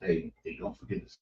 Hey, don't forget to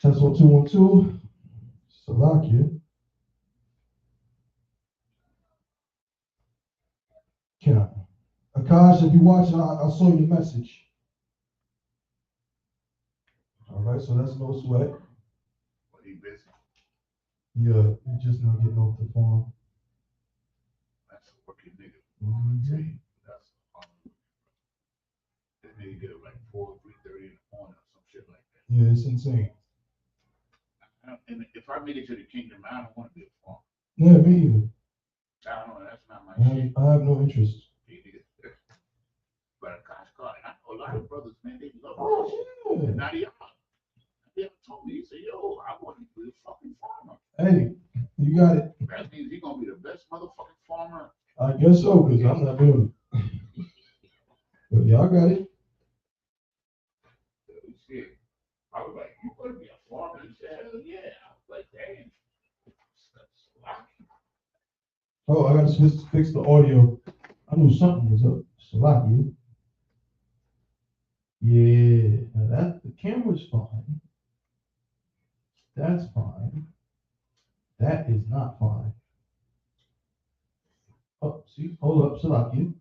Test 1 2 1 2. Salakia. Yeah. Akash, if you're watching, I saw your message. All right, so that's no sweat. But he busy. Yeah, you're just not getting off the phone. That's a working nigga. Mm-hmm. That's that nigga get up like 4, 3:30 in the morning or some shit like that. Yeah, it's insane. And if I make it to the kingdom, I don't want to be a farmer. Yeah, me either. I don't know. That's not my I have, shit. I have no interest. But gosh, God, I know a lot of brothers, man, they love Oh, that shit. yeah. And now he ever told me, he said, yo, I want to be a fucking farmer. Hey, you got it. That means he's gonna be the best motherfucking farmer. I guess so, because I'm not doing it. But y'all got it. Shit. I was like, you gonna be a farmer? He said, hell yeah. I was like, damn. That's lucky. Oh, I got to fix the audio. I knew something was up. Salakia. Yeah, now that the camera's fine. That's fine. That is not fine. Oh, see, hold up, Salaki.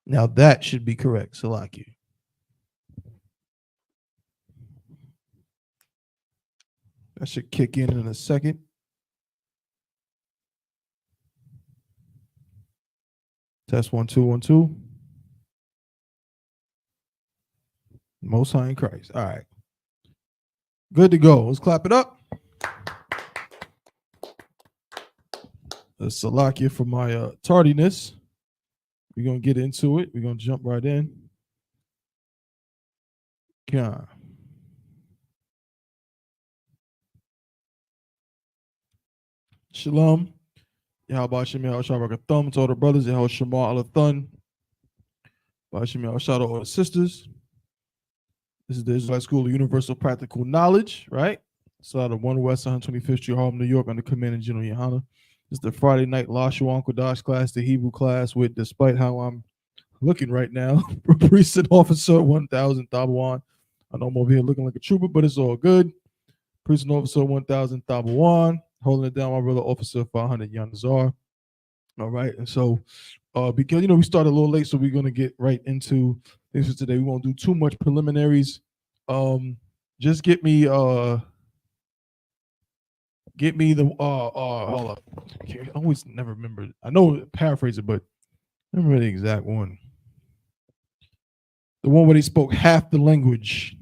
Now that should be correct, Salaki. That should kick in a second. Test 1 2 1 2. Most High in Christ. All right. Good to go. Let's clap it up. Salakia for my tardiness. We're going to get into it. We're going to jump right in. Yeah. Shalom. Yahweh Shem Yahweh Shabbat Thumb to all the brothers. Yahweh Shema Alathun. Shem Yahweh Shabbat all the sisters. This is the Israelite School of Universal Practical Knowledge, right? It's out of 1 West 125th Street, Harlem, New York, under command of General Yohana. It's the Friday night Lashawan Qadash class, the Hebrew class, with, despite how I'm looking right now, Priest and Officer 1000 Tabawan. I know I'm over here looking like a trooper, but it's all good. Priest and Officer 1000 Tabawan, holding it down, my brother Officer 500 Yanazar. All right, and so because we started a little late, so we're gonna get right into things for today. We won't do too much preliminaries. Just get me the hold up. I always never remember. I know paraphrase it, but I remember the exact one. The one where they spoke half the language.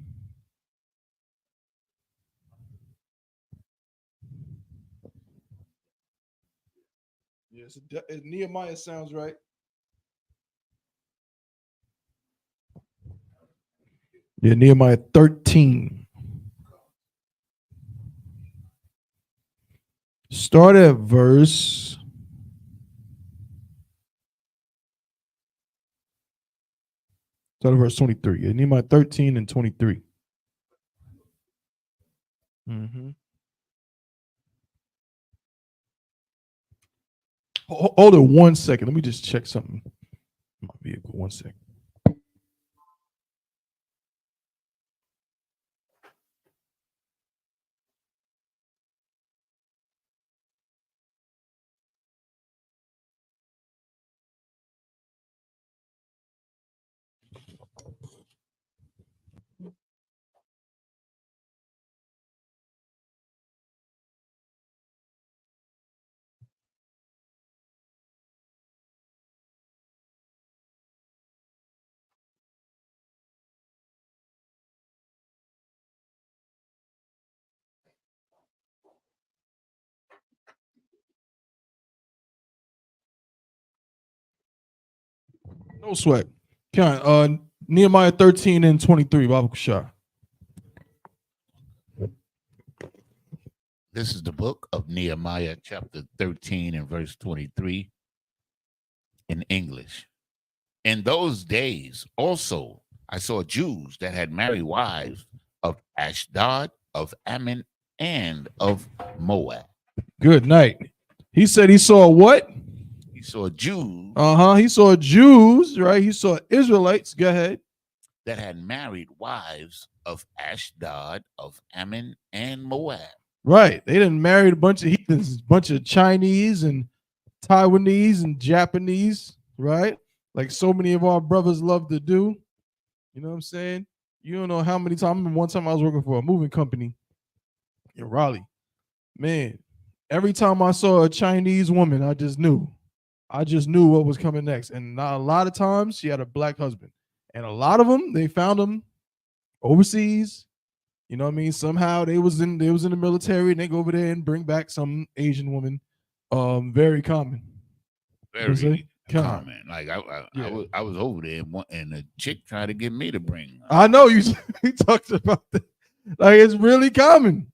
Yes, Nehemiah sounds right. Yeah, Nehemiah 13. Start at verse. Start at verse 23. Yeah, Nehemiah 13 and 23. Mm-hmm. Hold it 1 second. Let me just check something. My vehicle. 1 second. No sweat. Nehemiah 13 and 23, Babu Shah. This is the book of Nehemiah, chapter 13 and verse 23 in English. In those days also I saw Jews that had married wives of Ashdod, of Ammon, and of Moab. Good night. He said he saw what? He saw Jews. He saw Jews, right? He saw Israelites. Go ahead. That had married wives of Ashdod, of Ammon, and Moab. Right. They done married a bunch of heathens, a bunch of Chinese and Taiwanese and Japanese, right? Like so many of our brothers love to do. You know what I'm saying? You don't know how many times. One time I was working for a moving company in Raleigh. Man, every time I saw a Chinese woman, I just knew what was coming next. And a lot of times she had a black husband. And a lot of them, they found them overseas. You know what I mean? Somehow they was in the military, and they go over there and bring back some Asian woman. Very common. Very common. Like I was over there, and the chick tried to get me to bring. I know you talked about that. Like it's really common,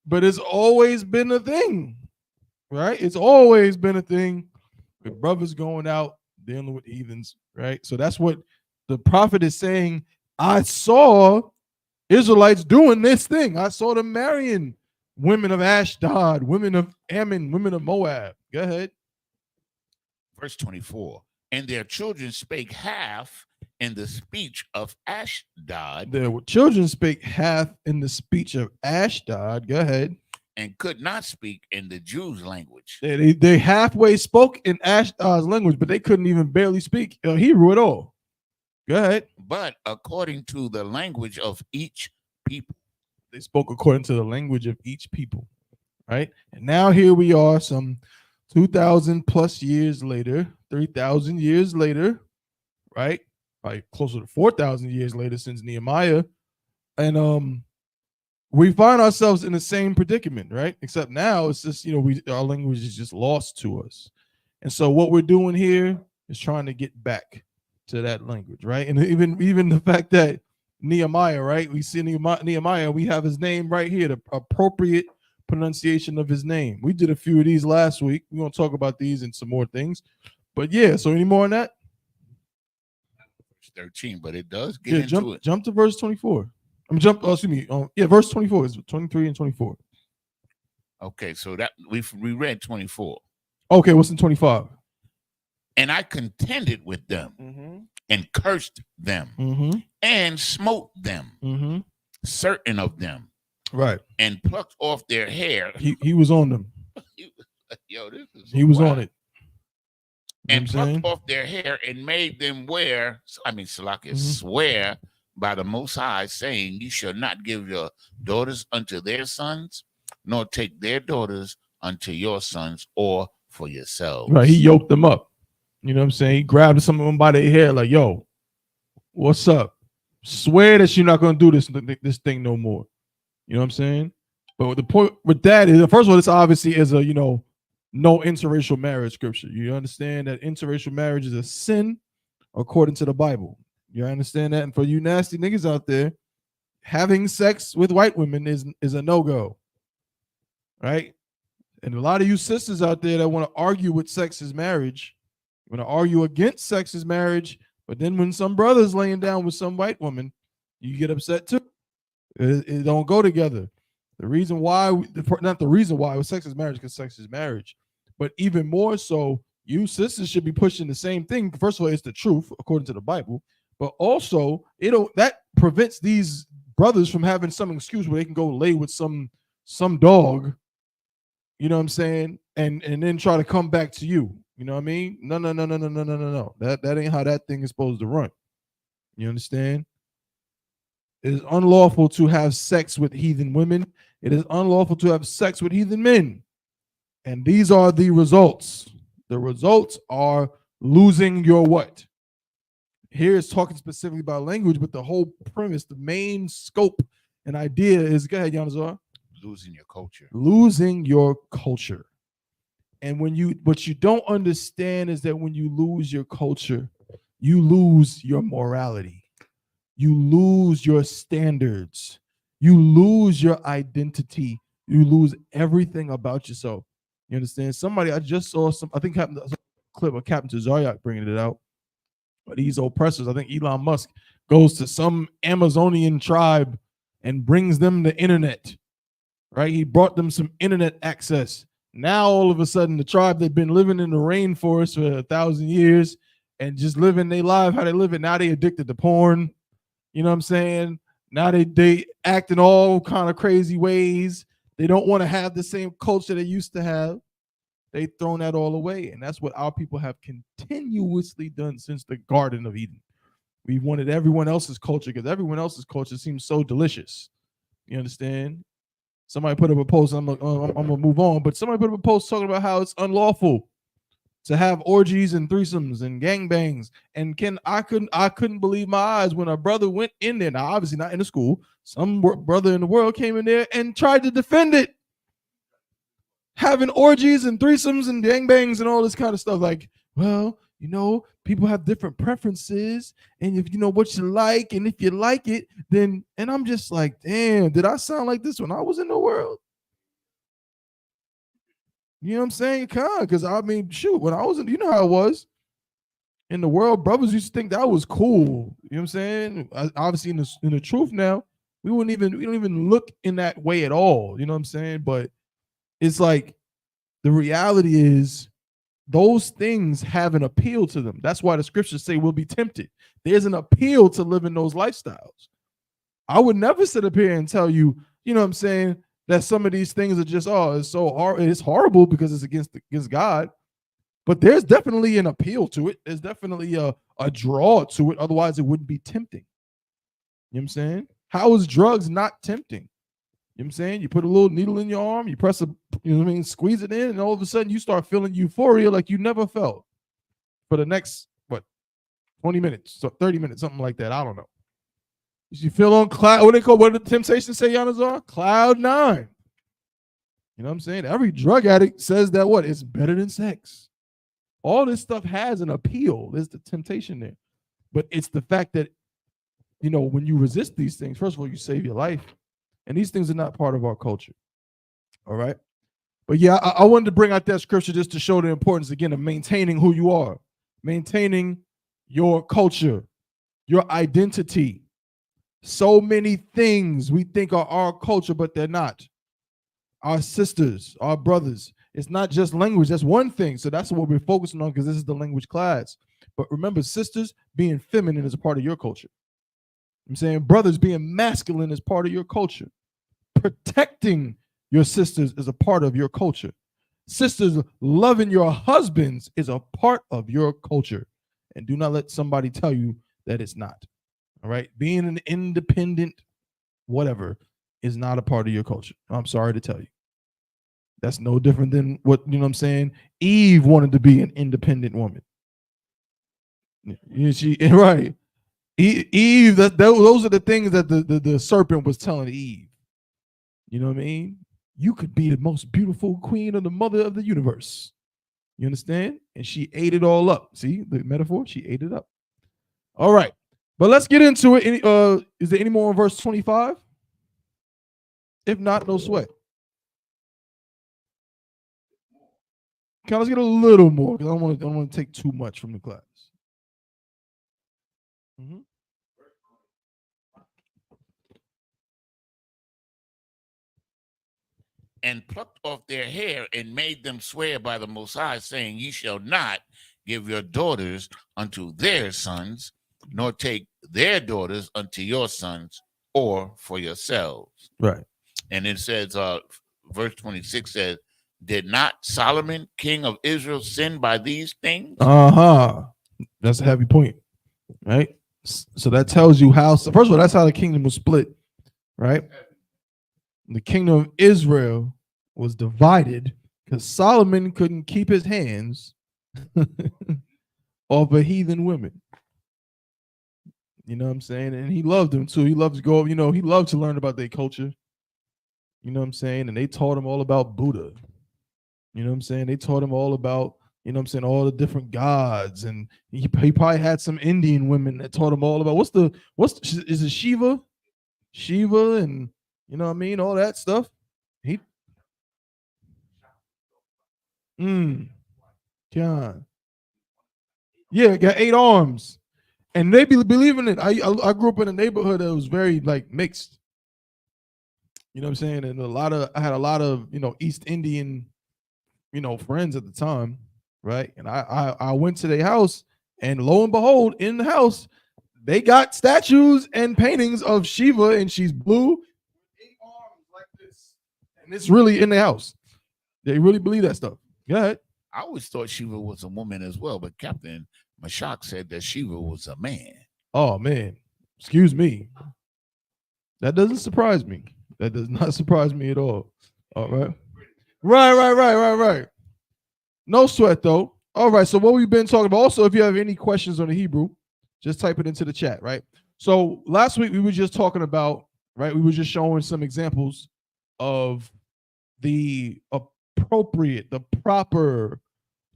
but it's always been a thing, right? It's always been a thing with brothers going out dealing with heathens, right? So that's what the prophet is saying. I saw Israelites doing this thing. I saw them marrying women of Ashdod, women of Ammon, women of Moab. Go ahead. Verse 24. And their children spake half in the speech of Ashdod. Their children spake half in the speech of Ashdod. Go ahead. And could not speak in the Jews' language. They halfway spoke in Ashdod's language, but they couldn't even barely speak Hebrew at all. Go ahead. But according to the language of each people. They spoke according to the language of each people, right? And now here we are some 2,000 plus years later, 3,000 years later, right? Like closer to 4,000 years later since Nehemiah. And we find ourselves in the same predicament, right? Except now it's just, our language is just lost to us. And so what we're doing here is trying to get back to that language, right? And even the fact that Nehemiah, right? We see Nehemiah, we have his name right here, the appropriate pronunciation of his name. We did a few of these last week. We're going to talk about these and some more things. But yeah, so any more on that? 13, but it does get into it. Jump to verse 24. Verse 24 is 23 and 24. Okay, so that we read 24. Okay, what's in 25? And I contended with them and cursed them and smote them, certain of them, right, and plucked off their hair. He was on them. Yo, this is he was wild. On it. And plucked off their hair and made them swear by the Most High, saying, "You shall not give your daughters unto their sons, nor take their daughters unto your sons or for yourselves." Right, he yoked them up. You know what I'm saying? He grabbed some of them by their hair, like, "Yo, what's up? Swear that you're not going to do this thing no more." You know what I'm saying? But the point with that is, first of all, this obviously is a no interracial marriage scripture. You understand that interracial marriage is a sin according to the Bible. You understand that? And for you nasty niggas out there, having sex with white women is a no-go. Right? And a lot of you sisters out there that want to argue with sex is marriage, want to argue against sex is marriage, but then when some brother's laying down with some white woman, you get upset too. It don't go together. The reason why, not the reason why sex is marriage, because sex is marriage. But even more so, you sisters should be pushing the same thing. First of all, it's the truth according to the Bible, but also that prevents these brothers from having some excuse where they can go lay with some dog. You know what I'm saying? And then try to come back to you. You know what I mean? No. That ain't how that thing is supposed to run. You understand? It is unlawful to have sex with heathen women. It is unlawful to have sex with heathen men. And these are the results. The results are losing your what? Here it's talking specifically about language, but the whole premise, the main scope and idea is, go ahead, Yanazar. Losing your culture. Losing your culture. And what you don't understand is that when you lose your culture, you lose your morality. You lose your standards. You lose your identity. You lose everything about yourself. You understand? I just saw I think happened a clip of Captain Zaryak bringing it out. But these oppressors, I think Elon Musk goes to some Amazonian tribe and brings them the internet. Right? He brought them some internet access. Now all of a sudden, the tribe, they've been living in the rainforest for 1,000 years and just living their life how they live it. Now they addicted to porn. You know what I'm saying? Now they act in all kind of crazy ways. They don't want to have the same culture they used to have. They've thrown that all away. And that's what our people have continuously done since the Garden of Eden. We wanted everyone else's culture because everyone else's culture seems so delicious. You understand? Somebody put up a post, I'm gonna move on, but somebody put up a post talking about how it's unlawful to have orgies and threesomes and gangbangs. And I couldn't believe my eyes when a brother went in there. Now, obviously not in the school. Some brother in the world came in there and tried to defend it. Having orgies and threesomes and gangbangs and all this kind of stuff. Like, well, people have different preferences, and if you know what you like, and if you like it, then, and I'm just like, damn, did I sound like this when I was in the world? You know what I'm saying? Because I mean, shoot, when I was in, you know how it was in the world, brothers used to think that was cool. You know what I'm saying? Obviously in the truth now, We don't even look in that way at all. You know what I'm saying? But it's like the reality is those things have an appeal to them. That's why the scriptures say we'll be tempted. There's an appeal to living those lifestyles. I would never sit up here and tell you, you know what I'm saying, that some of these things are just, it's so hard, it's horrible because it's against God. But there's definitely an appeal to it. There's definitely a draw to it. Otherwise, it wouldn't be tempting. You know what I'm saying? How is drugs not tempting? You know what I'm saying? You put a little needle in your arm, you press you know what I mean, squeeze it in, and all of a sudden you start feeling euphoria like you never felt for the next, 20 minutes, so 30 minutes, something like that. I don't know. You feel on cloud, what did the Temptations say, Yanazar? Cloud 9. You know what I'm saying? Every drug addict says that it's better than sex. All this stuff has an appeal. There's the temptation there. But it's the fact that, when you resist these things, first of all, you save your life. And these things are not part of our culture. All right. But yeah, I wanted to bring out that scripture just to show the importance, again, of maintaining who you are, maintaining your culture, your identity. So many things we think are our culture, but they're not. Our sisters, our brothers. It's not just language. That's one thing. So that's what we're focusing on because this is the language class. But remember, sisters being feminine is a part of your culture. I'm saying brothers being masculine is part of your culture. Protecting your sisters is a part of your culture. Sisters loving your husbands is a part of your culture. And do not let somebody tell you that it's not. All right. Being an independent, whatever, is not a part of your culture. I'm sorry to tell you. That's no different than what, you know what I'm saying? Eve wanted to be an independent woman. Right. Eve, those are the things that the serpent was telling Eve. You know what I mean? You could be the most beautiful queen or the mother of the universe. You understand? And she ate it all up. See the metaphor? She ate it up. All right. But let's get into it. Is there any more in verse 25? If not, no sweat. Okay, let's get a little more because I don't want to take too much from the class. Mm-hmm. And plucked off their hair and made them swear by the Most High, saying, Ye shall not give your daughters unto their sons, nor take their daughters unto your sons, or for yourselves. Right. And it says, verse 26 says, Did not Solomon, king of Israel, sin by these things? That's a heavy point, right? So that tells you how. So first of all, that's how the kingdom was split, right? The kingdom of Israel was divided because Solomon couldn't keep his hands off of heathen women. You know what I'm saying? And he loved them too. He loved to go, he loved to learn about their culture. You know what I'm saying? And they taught him all about Buddha. You know what I'm saying? They taught him all about, all the different gods. And he probably had some Indian women that taught him all about is it Shiva? Shiva and you know what I mean? All that stuff. Yeah, got 8 arms. And they believe in it. I grew up in a neighborhood that was very mixed. You know what I'm saying? And I had a lot of, East Indian, friends at the time, right? And I went to their house and lo and behold, in the house, they got statues and paintings of Shiva and she's blue. 8 arms like this. And it's really in the house. They really believe that stuff. Go ahead. I always thought Shiva was a woman as well, but Captain Mashak said that Shiva was a man. Oh, man. Excuse me. That doesn't surprise me. That does not surprise me at all. All right. Right. No sweat, though. All right. So what we've been talking about. Also, if you have any questions on the Hebrew, just type it into the chat, right? So last week we were just talking about, right? We were just showing some examples of the proper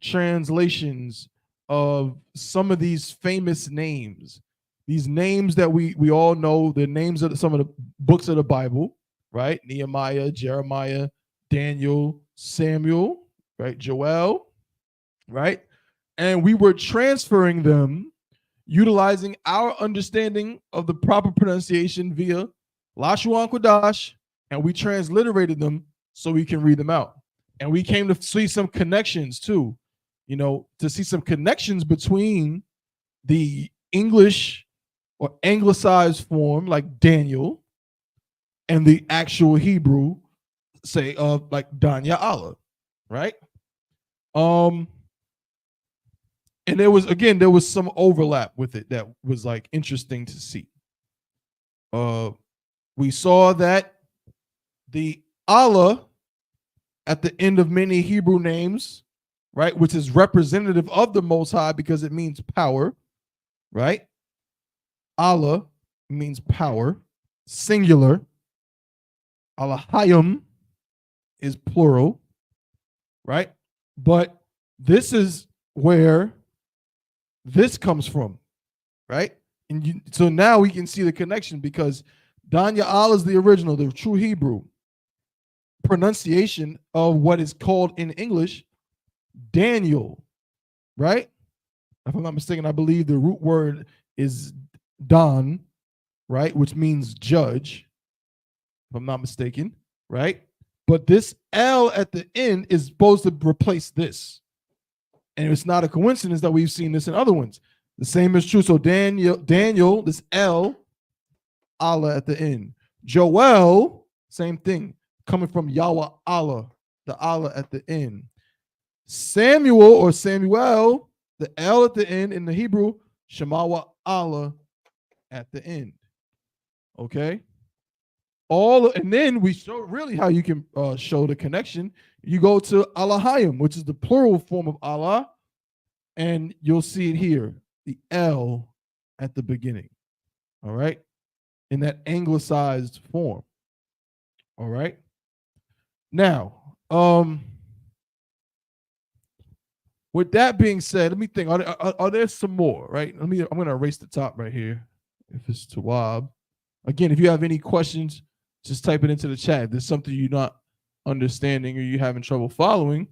translations of some of these famous names. These names that we all know, the names of some of the books of the Bible, right? Nehemiah, Jeremiah, Daniel, Samuel, right? Joel, right? And we were transferring them utilizing our understanding of the proper pronunciation via Lashawan Qadash, and we transliterated them so we can read them out. And we came to see some connections too, to see some connections between the English or anglicized form like Daniel and the actual Hebrew, say of like Danya Allah, right? And there was some overlap with it that was like interesting to see. We saw that the Allah at the end of many Hebrew names, right, which is representative of the Most High because it means power, right? Allah means power, singular. Allahayim is plural, right? But this is where this comes from, right? And so now we can see the connection because Danya Allah is the original, the true Hebrew pronunciation of what is called in English Daniel, right? If I'm not mistaken, I believe the root word is Dan, right? Which means judge, if I'm not mistaken, right? But this L at the end is supposed to replace this. And it's not a coincidence that we've seen this in other ones. The same is true. So Daniel, this L, Allah at the end. Joel, same thing, coming from Yahweh Allah, the Allah at the end. Samuel or Samuel, the L at the end in the Hebrew, Shemawa Allah at the end. Okay? And then we show really how you can show the connection. You go to Allahayim, which is the plural form of Allah, and you'll see it here, the L at the beginning. All right? In that anglicized form. All right? Now, with that being said, let me think. Are there some more? Right? I'm going to erase the top right here. If it's Tawab. Again, if you have any questions, just type it into the chat. If there's something you're not understanding or you're having trouble following,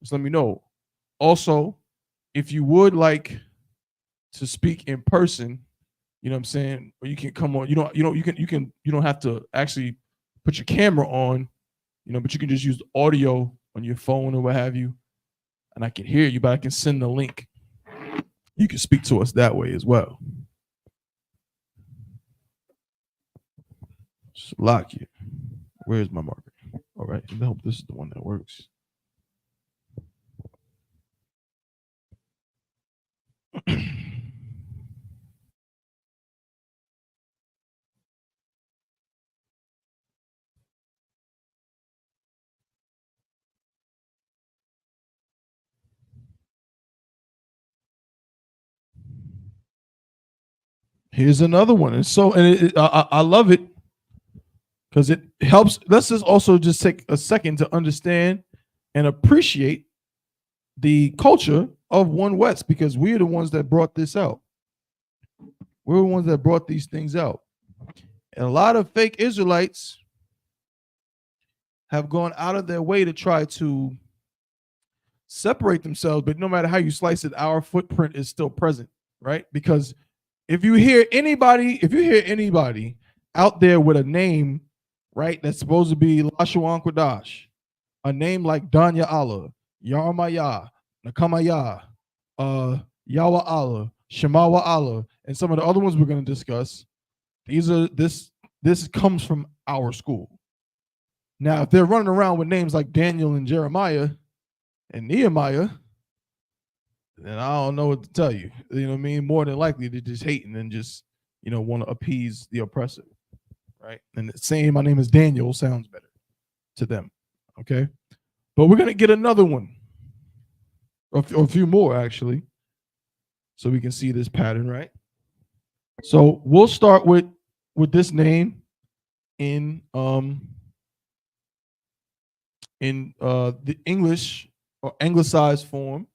just let me know. Also, if you would like to speak in person, you know what I'm saying, or you can come on. You don't have to actually put your camera on, but you can just use audio on your phone or what have you. And I can hear you, but I can send the link. You can speak to us that way as well. Lock it. Where's my marker? All right. I hope this is the one that works. Here's another one. And I love it because it helps. Let's just also just take a second to understand and appreciate the culture of One West because we're the ones that brought this out. We're the ones that brought these things out. And a lot of fake Israelites have gone out of their way to try to separate themselves, but no matter how you slice it, our footprint is still present, right? Because if you hear anybody out there with a name, right, that's supposed to be Lashawan Qadash, a name like Danya Allah, Yarmaya, Nakamaya, Yawa Allah, Shemawa Allah, and some of the other ones we're going to discuss, this comes from our school. Now, if they're running around with names like Daniel and Jeremiah and Nehemiah, then I don't know what to tell you. You know what I mean? More than likely, they're just hating and just, want to appease the oppressor, right? And saying my name is Daniel sounds better to them, okay? But we're going to get another one, or a few more, actually, so we can see this pattern, right? So we'll start with this name in the English or anglicized form.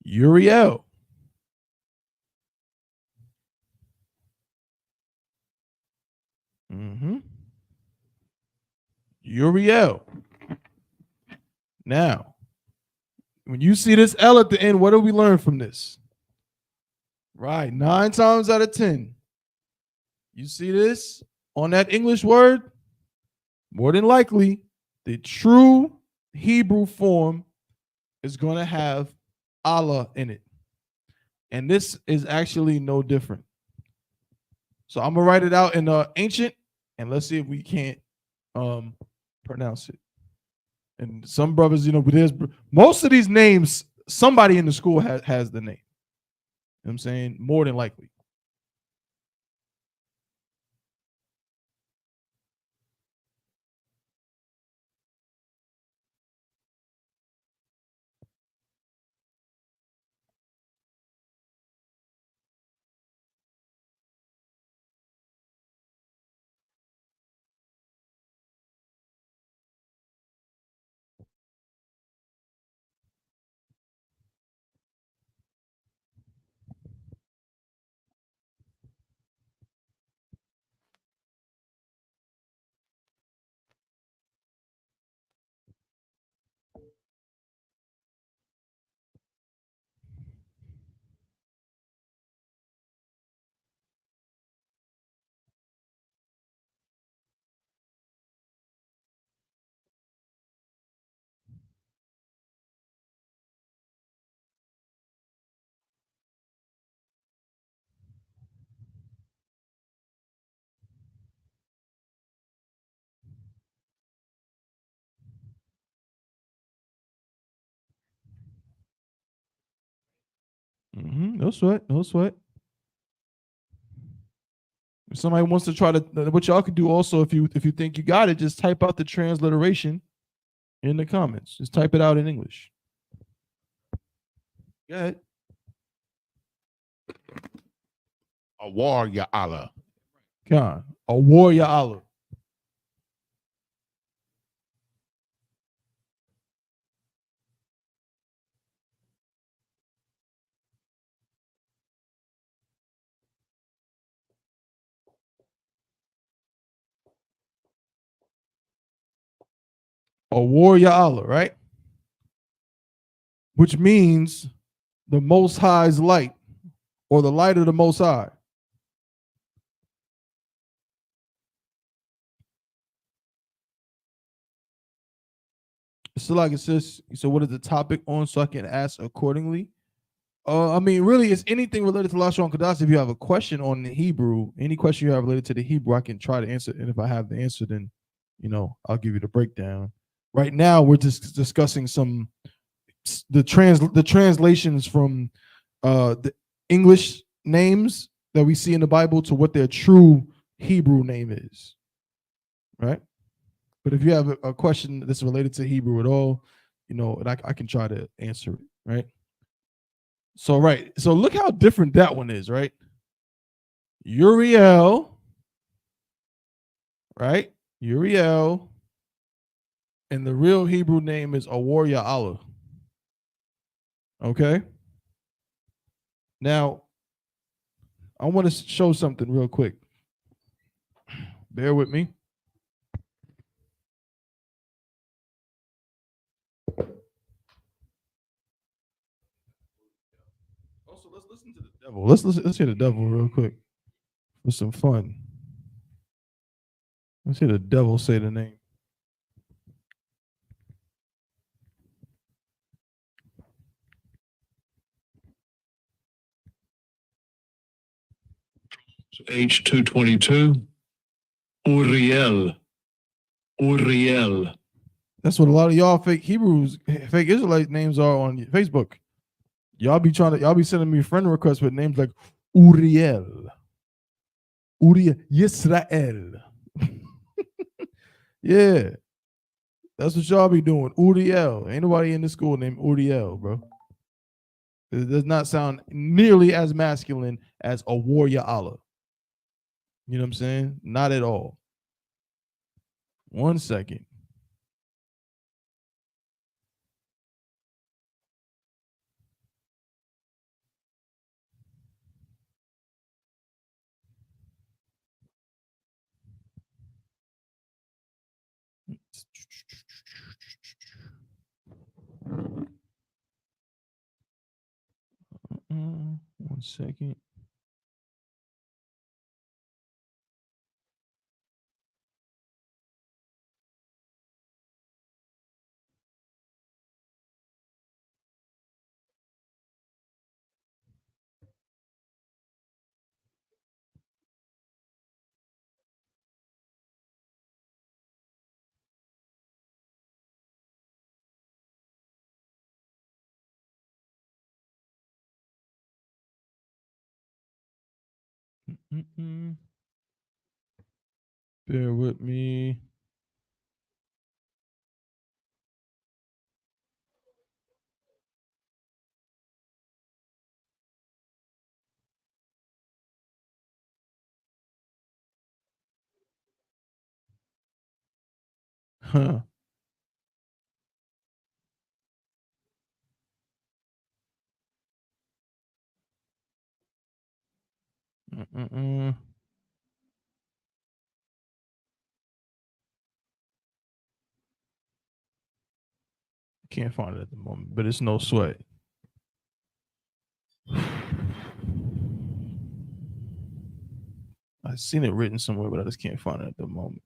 Uriel. Uriel. Now, When you see this L at the end, what do we learn from this? Right, 9 times out of 10, you see this on that English word, more than likely, the true Hebrew form is going to have Allah in it. And this is actually no different. So I'm going to write it out in ancient, and let's see if we can't pronounce it. And some brothers, there's most of these names, somebody in the school has the name. You know what I'm saying? More than likely. No sweat, no sweat. If somebody wants to try to, what y'all could do also, if you think you got it, just type out the transliteration in the comments. Just type it out in English. Go ahead. A warrior Allah. God, a warrior Allah. A warrior Allah, right? Which means the Most High's light, or the light of the Most High. So like it says, so what is the topic on, so I can ask accordingly? I mean, really, it's anything related to Lashawan Qadash. If you have a question on the Hebrew, any question you have related to the Hebrew, I can try to answer. And if I have the answer, then, I'll give you the breakdown. Right now, we're just discussing the translations from the English names that we see in the Bible to what their true Hebrew name is, right? But if you have a question that's related to Hebrew at all, and I can try to answer it, right? So, right. So look how different that one is, right? Uriel, right? Uriel. And the real Hebrew name is Awarya Allah. Okay? Now, I want to show something real quick. Bear with me. Also, let's listen to the devil. Let's hear the devil real quick for some fun. Let's hear the devil say the name. H222, Uriel. Uriel. That's what a lot of y'all fake Israelite names are on Facebook. Y'all be sending me friend requests with names like Uriel, Yisrael. Yeah, that's what y'all be doing. Uriel. Ain't nobody in the school named Uriel, bro. It does not sound nearly as masculine as a warrior Allah. You know what I'm saying? Not at all. 1 second. 1 second. Bear with me. Huh. Can't find it at the moment, but it's no sweat. I've seen it written somewhere, but I just can't find it at the moment.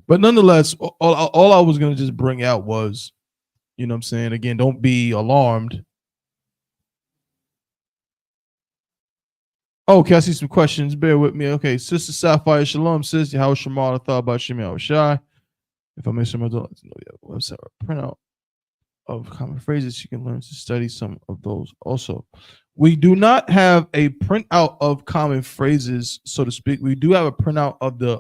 But nonetheless, all I was going to just bring out was, you know what I'm saying? Again, don't be alarmed. Okay, I see some questions. Bear with me. Okay, Sister Sapphire Shalom says, how Shamal thought about Shemal Shai. If I miss some of the website or printout of common phrases, you can learn to study some of those also. We do not have a printout of common phrases, so to speak. We do have a printout of the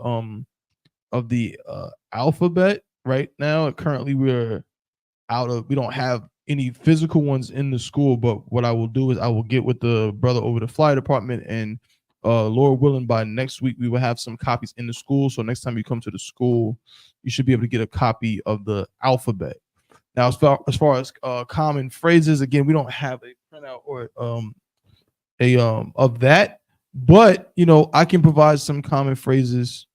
alphabet right now. Currently, we don't have any physical ones in the school, but what I will do is I will get with the brother over the flyer department, and Lord willing, by next week we will have some copies in the school. So next time you come to the school, you should be able to get a copy of the alphabet. Now, as far as common phrases, again, we don't have a printout or of that, but I can provide some common phrases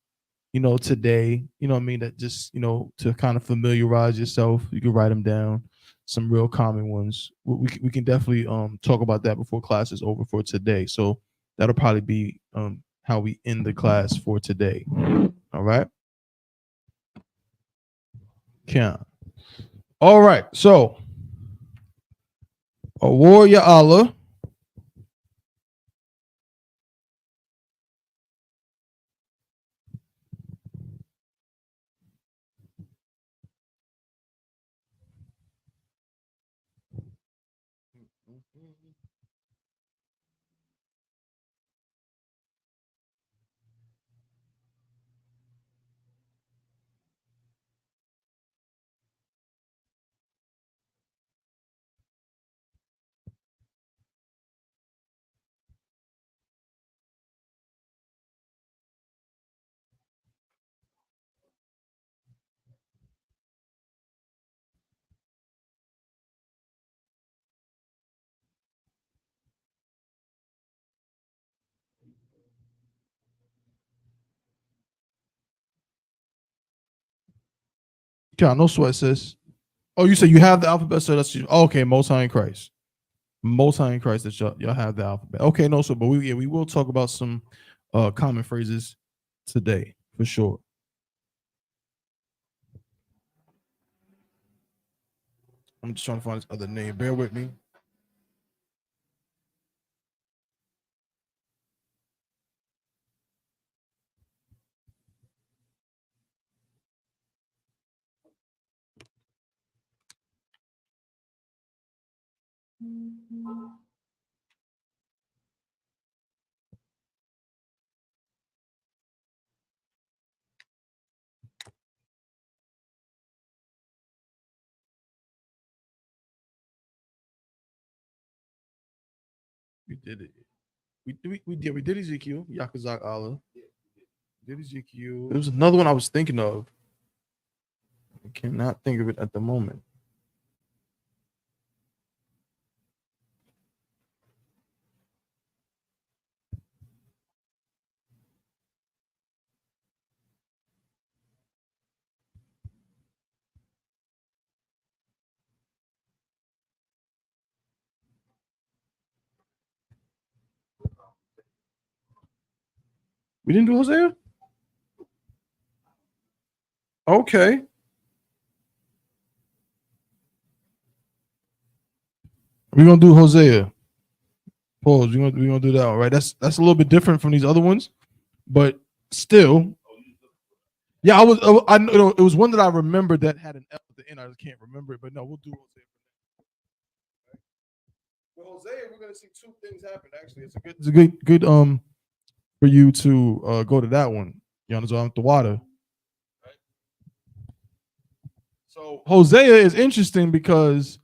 today, what I mean, that just, to kind of familiarize yourself. You can write them down, some real common ones. We can definitely talk about that before class is over for today. So that'll probably be how we end the class for today. All right. Count. All right. So, a warrior Allah. Count. No sweat, sis. Oh, you said you have the alphabet, so that's okay. Most High in Christ. Most High in Christ, that y'all have the alphabet. Okay, no, so but we will talk about some common phrases today for sure. I'm just trying to find this other name. Bear with me. We did it. We did Ezekiel, Yakazak Allah. Did Ezekiel. There was another one I was thinking of. I cannot think of it at the moment. We didn't do Hosea? Okay. We're gonna do Hosea. Pause. We're gonna do that one, right? That's a little bit different from these other ones, but still. Yeah, I know it was one that I remembered that had an L at the end. I just can't remember it, but no, we'll do Hosea. With Hosea, we're gonna see two things happen. Actually, it's a good for you to go to that one. Yanazar the water. So Hosea is interesting because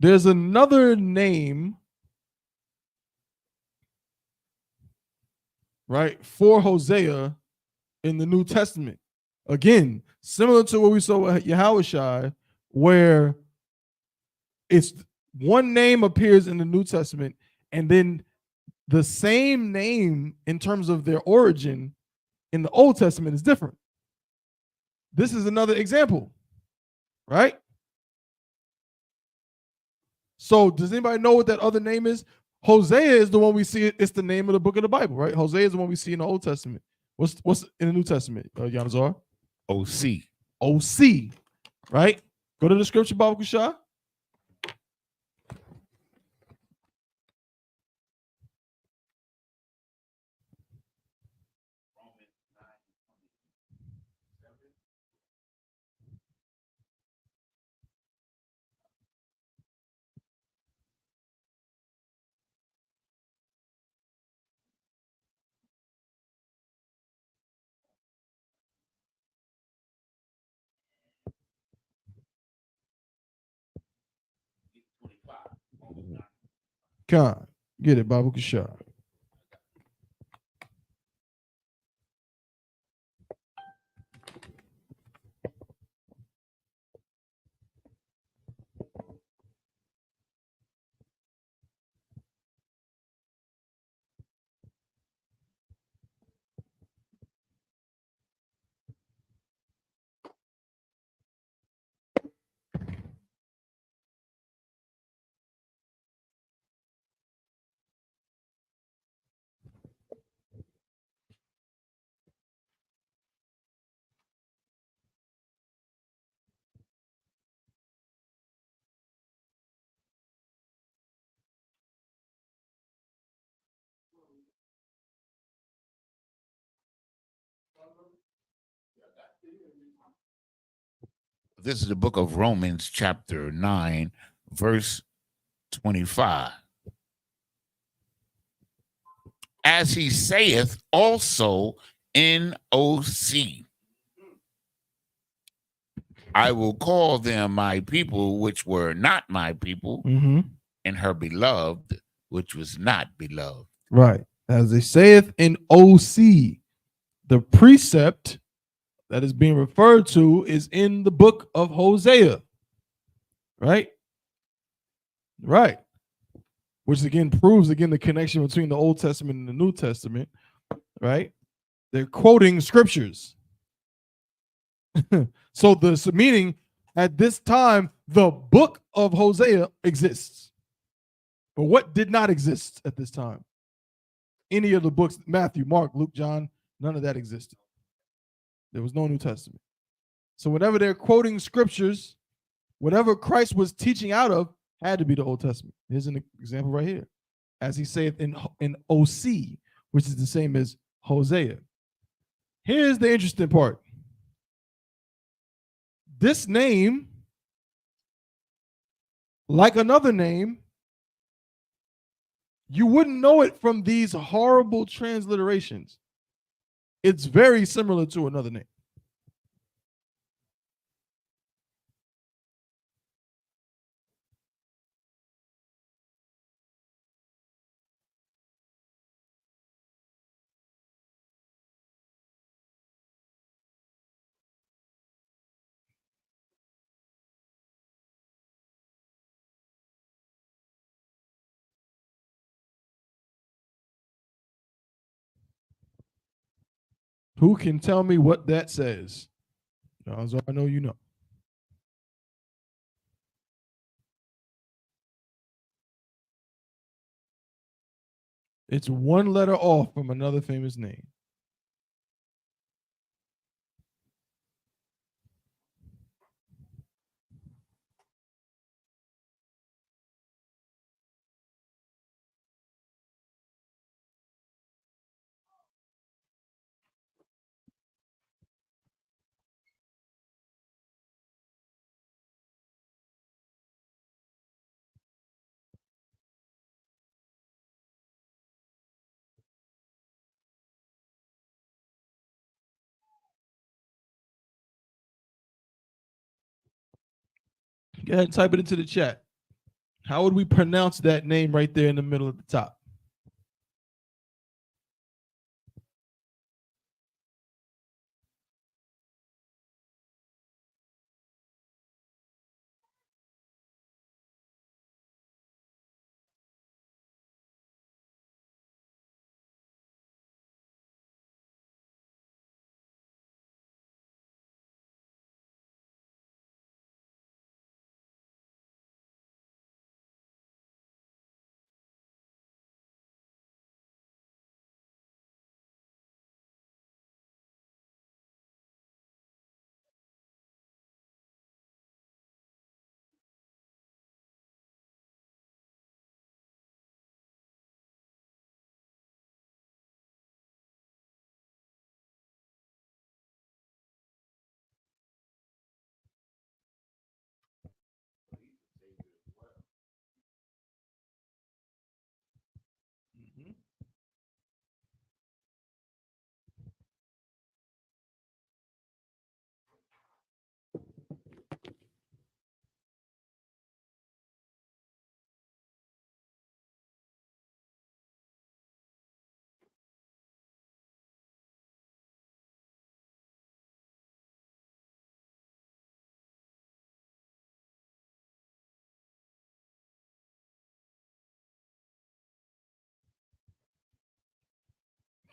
there's another name, right, for Hosea in the New Testament. Again, similar to what we saw with Yahushua, where it's one name appears in the New Testament, and then the same name in terms of their origin in the Old Testament is different. This is another example, right? So does anybody know what that other name is? Hosea is the one we see. It's the name of the book of the Bible, right? Hosea is the one we see in the Old Testament. What's in the New Testament, Yanazar? OC. OC, right? Go to the scripture, Baba Kusha. Come, get it, Baba Kusha. This is the book of Romans, chapter 9, verse 25. As he saith also in OC, I will call them my people, which were not my people, and her beloved, which was not beloved. Right. As they saith in OC, the precept that is being referred to is in the book of Hosea. Right? Right. Which again proves the connection between the Old Testament and the New Testament. Right? They're quoting scriptures. So the meaning at this time, the book of Hosea exists. But what did not exist at this time? Any of the books, Matthew, Mark, Luke, John, none of that existed. There was no New Testament. So whenever they're quoting scriptures, whatever Christ was teaching out of had to be the Old Testament. Here's an example right here. As he saith in OC, which is the same as Hosea. Here's the interesting part. This name, like another name, you wouldn't know it from these horrible transliterations. It's very similar to another name. Who can tell me what that says? I know you know. It's one letter off from another famous name. Go ahead and type it into the chat. How would we pronounce that name right there in the middle at the top?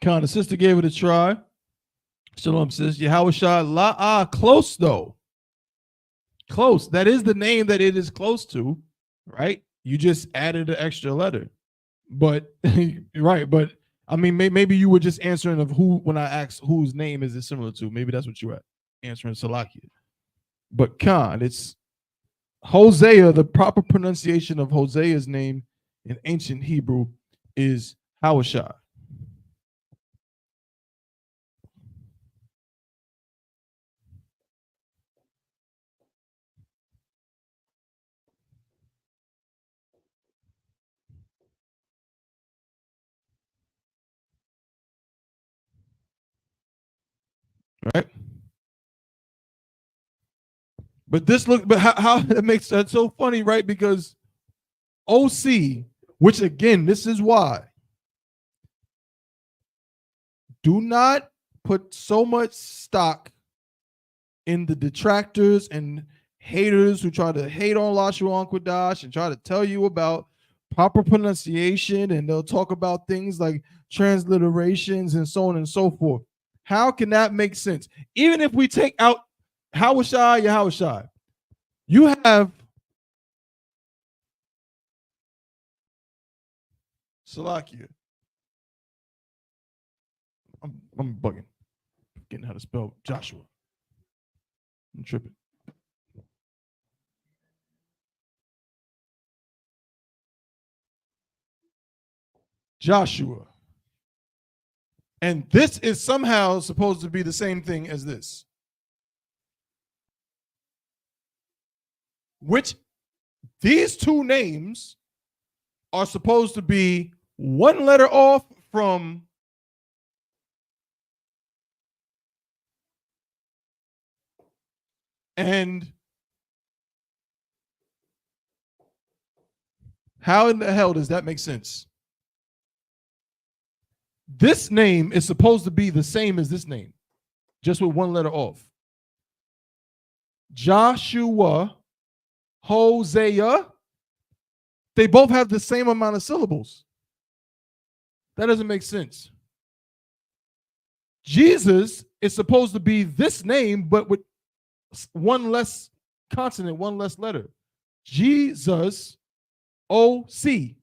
Con, the sister gave it a try. Shalom, sis. Yahweh close though. Close. That is the name that it is close to, right? You just added an extra letter. But right, but I mean, maybe you were just answering of who when I asked whose name is it similar to. Maybe that's what you were answering, Salakia. But Khan, it's Hosea. The proper pronunciation of Hosea's name in ancient Hebrew is Hawashai. Right? But how it makes that so funny, right? Because OC, which again, this is why. Do not put so much stock in the detractors and haters who try to hate on Lashawan Qadash and try to tell you about proper pronunciation, and they'll talk about things like transliterations and so on and so forth. How can that make sense? Even if we take out Hawashai, you have Salakia. I'm bugging. Forgetting how to spell Joshua. I'm tripping. Joshua. And this is somehow supposed to be the same thing as this. Which these two names are supposed to be one letter off from and how in the hell does that make sense? This name is supposed to be the same as this name, just with one letter off. Joshua, Hosea, they both have the same amount of syllables. That doesn't make sense. Jesus is supposed to be this name, but with one less consonant, one less letter. Jesus, O-C.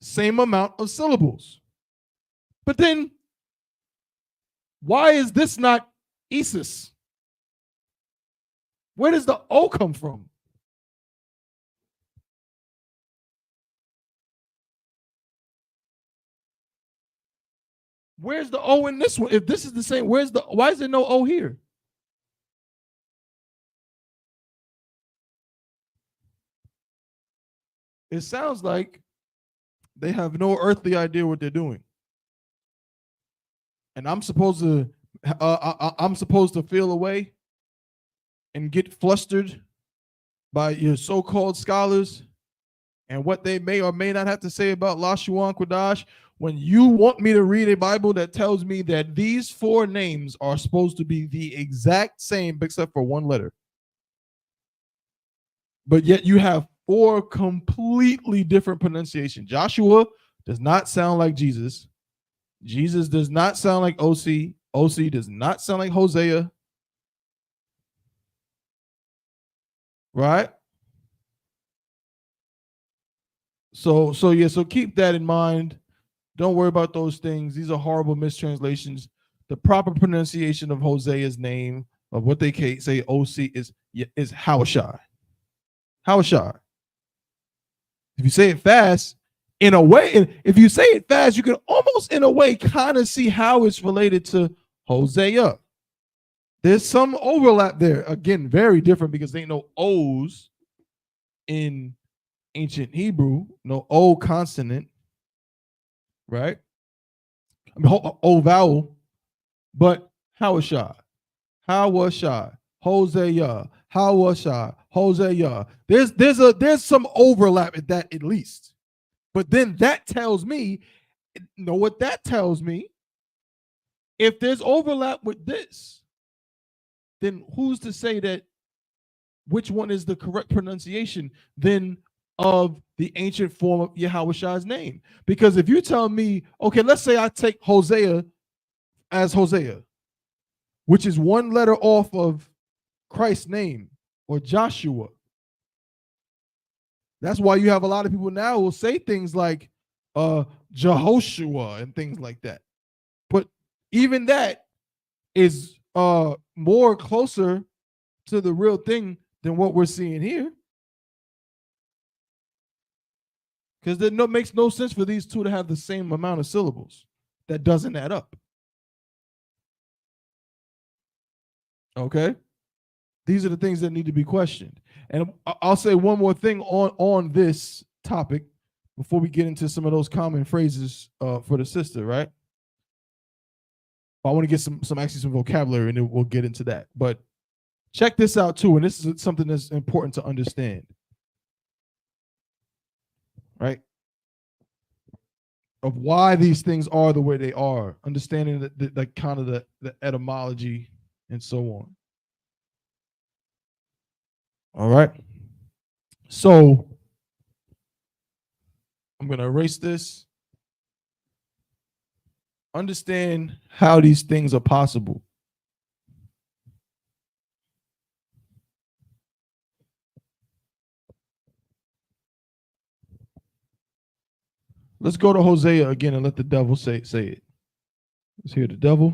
same amount of syllables. But then, why is this not Isis? Where does the O come from? Where's the O in this one? If this is the same, why is there no O here? It sounds like they have no earthly idea what they're doing. And I'm supposed to feel away and get flustered by your so-called scholars and what they may or may not have to say about Lashawan Qadash, when you want me to read a Bible that tells me that these 4 names are supposed to be the exact same except for 1 letter. But yet you have 4 completely different pronunciations. Joshua does not sound like Jesus. Jesus does not sound like OC. OC does not sound like Hosea. Right? So keep that in mind. Don't worry about those things. These are horrible mistranslations. The proper pronunciation of Hosea's name, of what they say OC, is Hawashai. Hawashai. If you say it fast, in a way, if you say it fast, you can almost, in a way, kind of see how it's related to Hosea. There's some overlap there. Again, very different because there ain't no O's in ancient Hebrew, no O consonant, right? I mean, O vowel, but Hawashai, Hawashai, Hosea, Hawashai, Hosea. There's some overlap at that at least. But then that tells me, you know what that tells me? If there's overlap with this, then who's to say that which one is the correct pronunciation then of the ancient form of Yahushai's name? Because if you tell me, okay, let's say I take Hosea as Hosea, which is 1 letter off of Christ's name, or Joshua. That's why you have a lot of people now who will say things like Jehoshua and things like that. But even that is more closer to the real thing than what we're seeing here. Because it makes no sense for these 2 to have the same amount of syllables. That doesn't add up. Okay? These are the things that need to be questioned. And I'll say one more thing on this topic before we get into some of those common phrases for the sister, right? I want to get some vocabulary, and then we'll get into that. But check this out too, and this is something that's important to understand, right? Of why these things are the way they are, understanding the kind of the etymology and so on. All right. So I'm going to erase this. Understand how these things are possible. Let's go to Hosea again and let the devil say it. Let's hear the devil.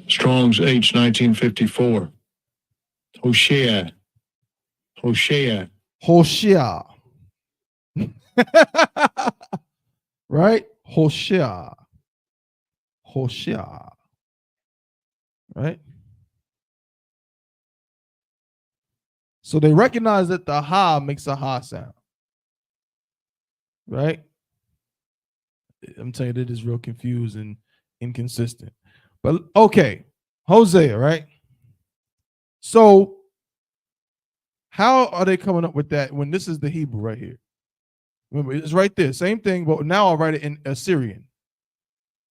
Strong's H 1954. Hosea. Hosea. Hosea. Right? Hosea. Hosea. Right? So they recognize that the ha makes a ha sound. Right? I'm telling you, that is real confused and inconsistent. But okay, Hosea, right? So how are they coming up with that when this is the Hebrew right here? Remember, it's right there. Same thing, but now I'll write it in Assyrian.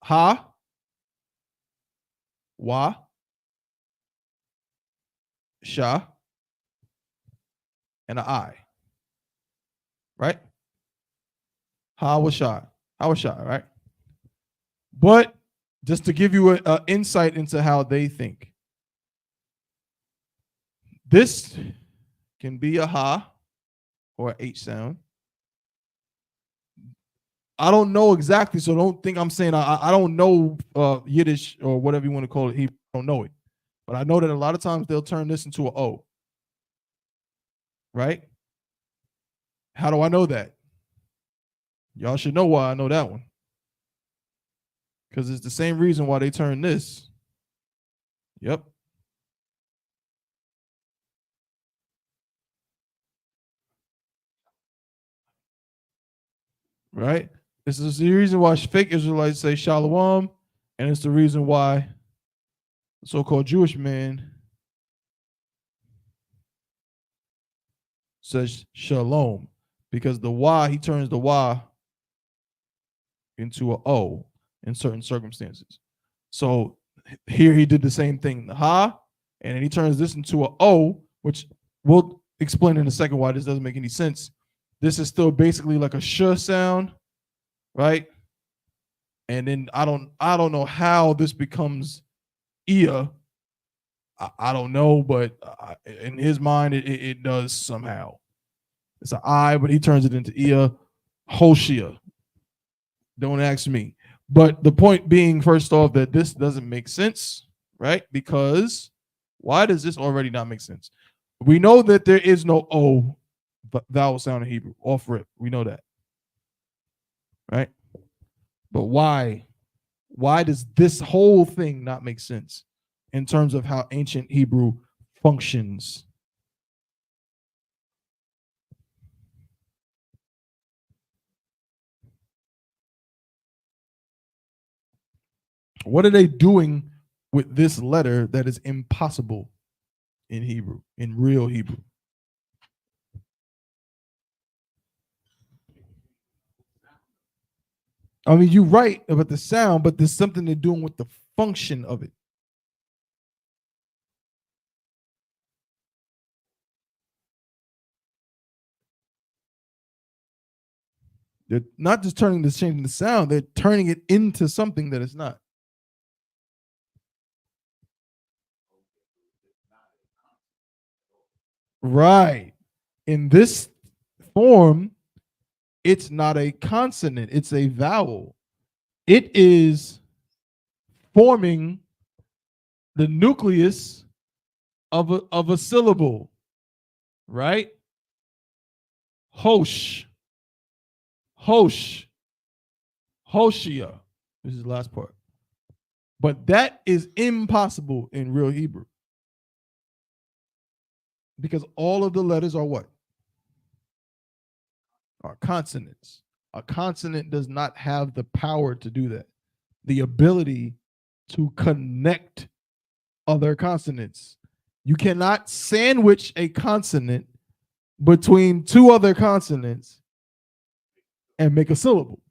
Ha, wa, sha, and an I. Right? Ha was sha. Ha was sha, right? But just to give you an insight into how they think. This can be a ha or a H sound. I don't know exactly, so don't think I'm saying I don't know Yiddish or whatever you want to call it. I don't know it. But I know that a lot of times they'll turn this into an O. Right? How do I know that? Y'all should know why I know that one. Because it's the same reason why they turn this. Yep. Right? This is the reason why fake Israelites say shalom, and it's the reason why the so-called Jewish man says shalom, because the Y, he turns the Y into an O in certain circumstances. So here he did the same thing, the ha, and then he turns this into an O, which we'll explain in a second why this doesn't make any sense. This is still basically like a sh sound, right? And then I don't know how this becomes ia. I don't know, but in his mind, it does somehow. It's an I, but he turns it into ia, Hoshia. Don't ask me. But the point being, first off, that this doesn't make sense, right? Because why does this already not make sense? We know that there is no O vowel sound in Hebrew, off rip. We know that, right? But why? Why does this whole thing not make sense in terms of how ancient Hebrew functions? What are they doing with this letter that is impossible in Hebrew, in real Hebrew? I mean, you're right about the sound, but there's something they're doing with the function of it. They're not just changing the sound, they're turning it into something that it's not. Right. In this form, it's not a consonant, it's a vowel. It is forming the nucleus of a syllable, right? Hosh, Hosh, Hoshia. This is the last part. But that is impossible in real Hebrew. Because all of the letters are what? Are consonants. A consonant does not have the power to do that. The ability to connect other consonants. You cannot sandwich a consonant between two other consonants and make a syllable.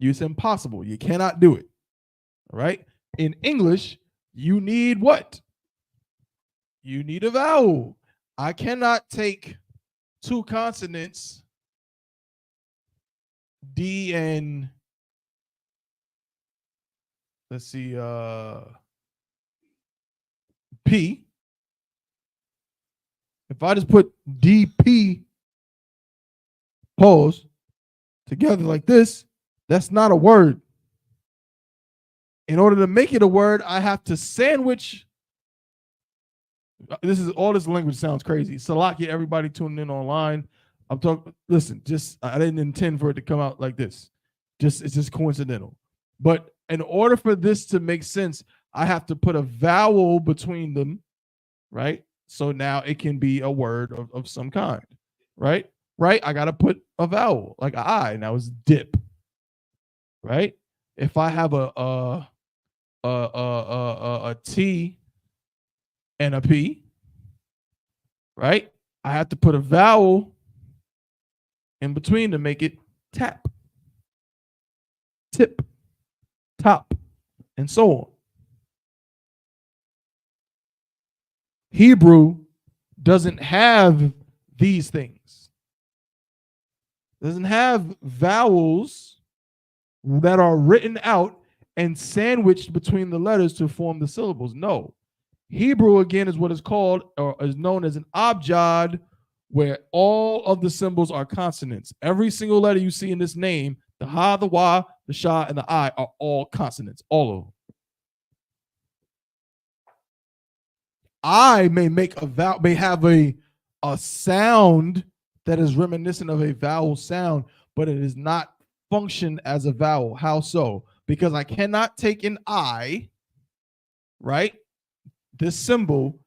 It's impossible. You cannot do it. All right? In English, you need what? You need a vowel. I cannot take two consonants, D and let's see, P. If I just put DP pause together like this, that's not a word. In order to make it a word, I have to sandwich. This language sounds crazy. Salakia, everybody tuning in online. I'm talking, listen, I didn't intend for it to come out like this. It's just coincidental. But in order for this to make sense, I have to put a vowel between them, right? So now it can be a word of some kind, right? Right? I got to put a vowel, like an I, and that was dip, right? If I have a T and a P, right? I have to put a vowel in between to make it tap, tip, top, and so on. Hebrew doesn't have these things. It doesn't have vowels that are written out and sandwiched between the letters to form the syllables. No. Hebrew, again, is what is called or is known as an abjad, where all of the symbols are consonants. Every single letter you see in this name, the ha, the wa, the sha, and the I, are all consonants, all of them. I may make a vowel, may have a sound that is reminiscent of a vowel sound, but it is not function as a vowel. How so? Because I cannot take an I, right, this symbol,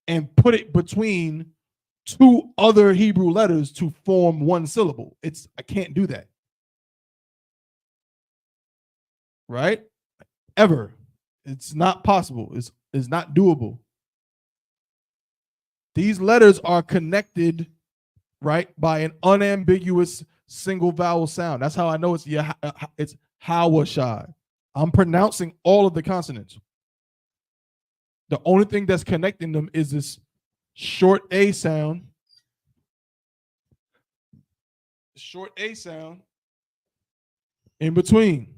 and put it between two other Hebrew letters to form one syllable. I can't do that. Right? Ever. It's not possible. It's not doable. These letters are connected, right, by an unambiguous single vowel sound. That's how I know it's Hawashai. I'm pronouncing all of the consonants. The only thing that's connecting them is this short A sound. Short A sound in between.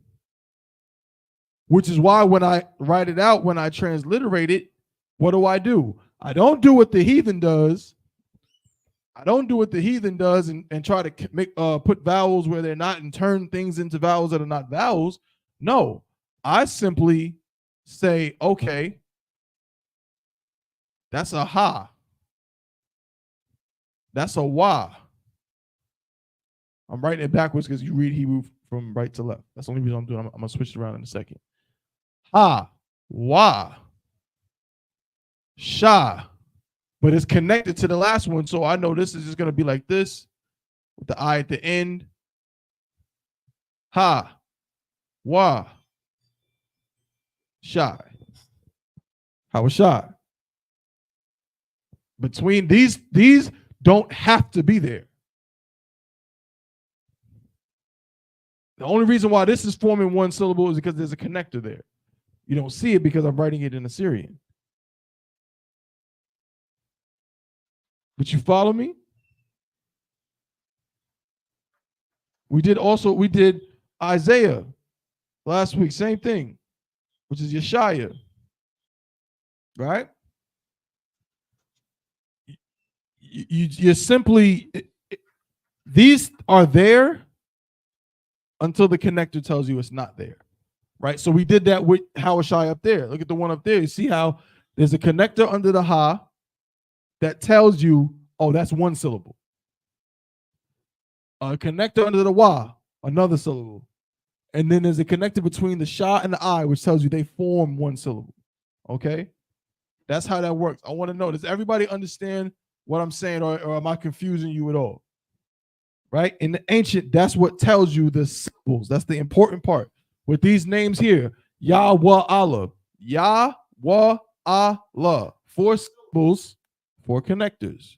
Which is why when I write it out, when I transliterate it, what do? I don't do what the heathen does. I don't do what the heathen does and try to make put vowels where they're not and turn things into vowels that are not vowels. No, I simply say, okay, that's a ha. That's a wa. I'm writing it backwards because you read Hebrew from right to left. That's the only reason I'm doing. I'm gonna switch it around in a second. Ha, wa, sha. But it's connected to the last one, so I know this is just gonna be like this, with the I at the end. Ha, wa, shy. How was shy? Between these don't have to be there. The only reason why this is forming one syllable is because there's a connector there. You don't see it because I'm writing it in Assyrian. But you follow me? We did Isaiah last week, same thing, which is Yeshaya, right? You simply, these are there until the connector tells you it's not there, right? So we did that with Hawashai up there. Look at the one up there. You see how there's a connector under the ha that tells you, oh, that's one syllable. A connector under the wa, another syllable. And then there's a connector between the sha and the I, which tells you they form one syllable. Okay? That's how that works. I want to know, does everybody understand what I'm saying, or am I confusing you at all? Right? In the ancient, that's what tells you the symbols. That's the important part. With these names here, Yah, Wa, Allah. Yah, Wa, Allah. 4 syllables, 4 connectors.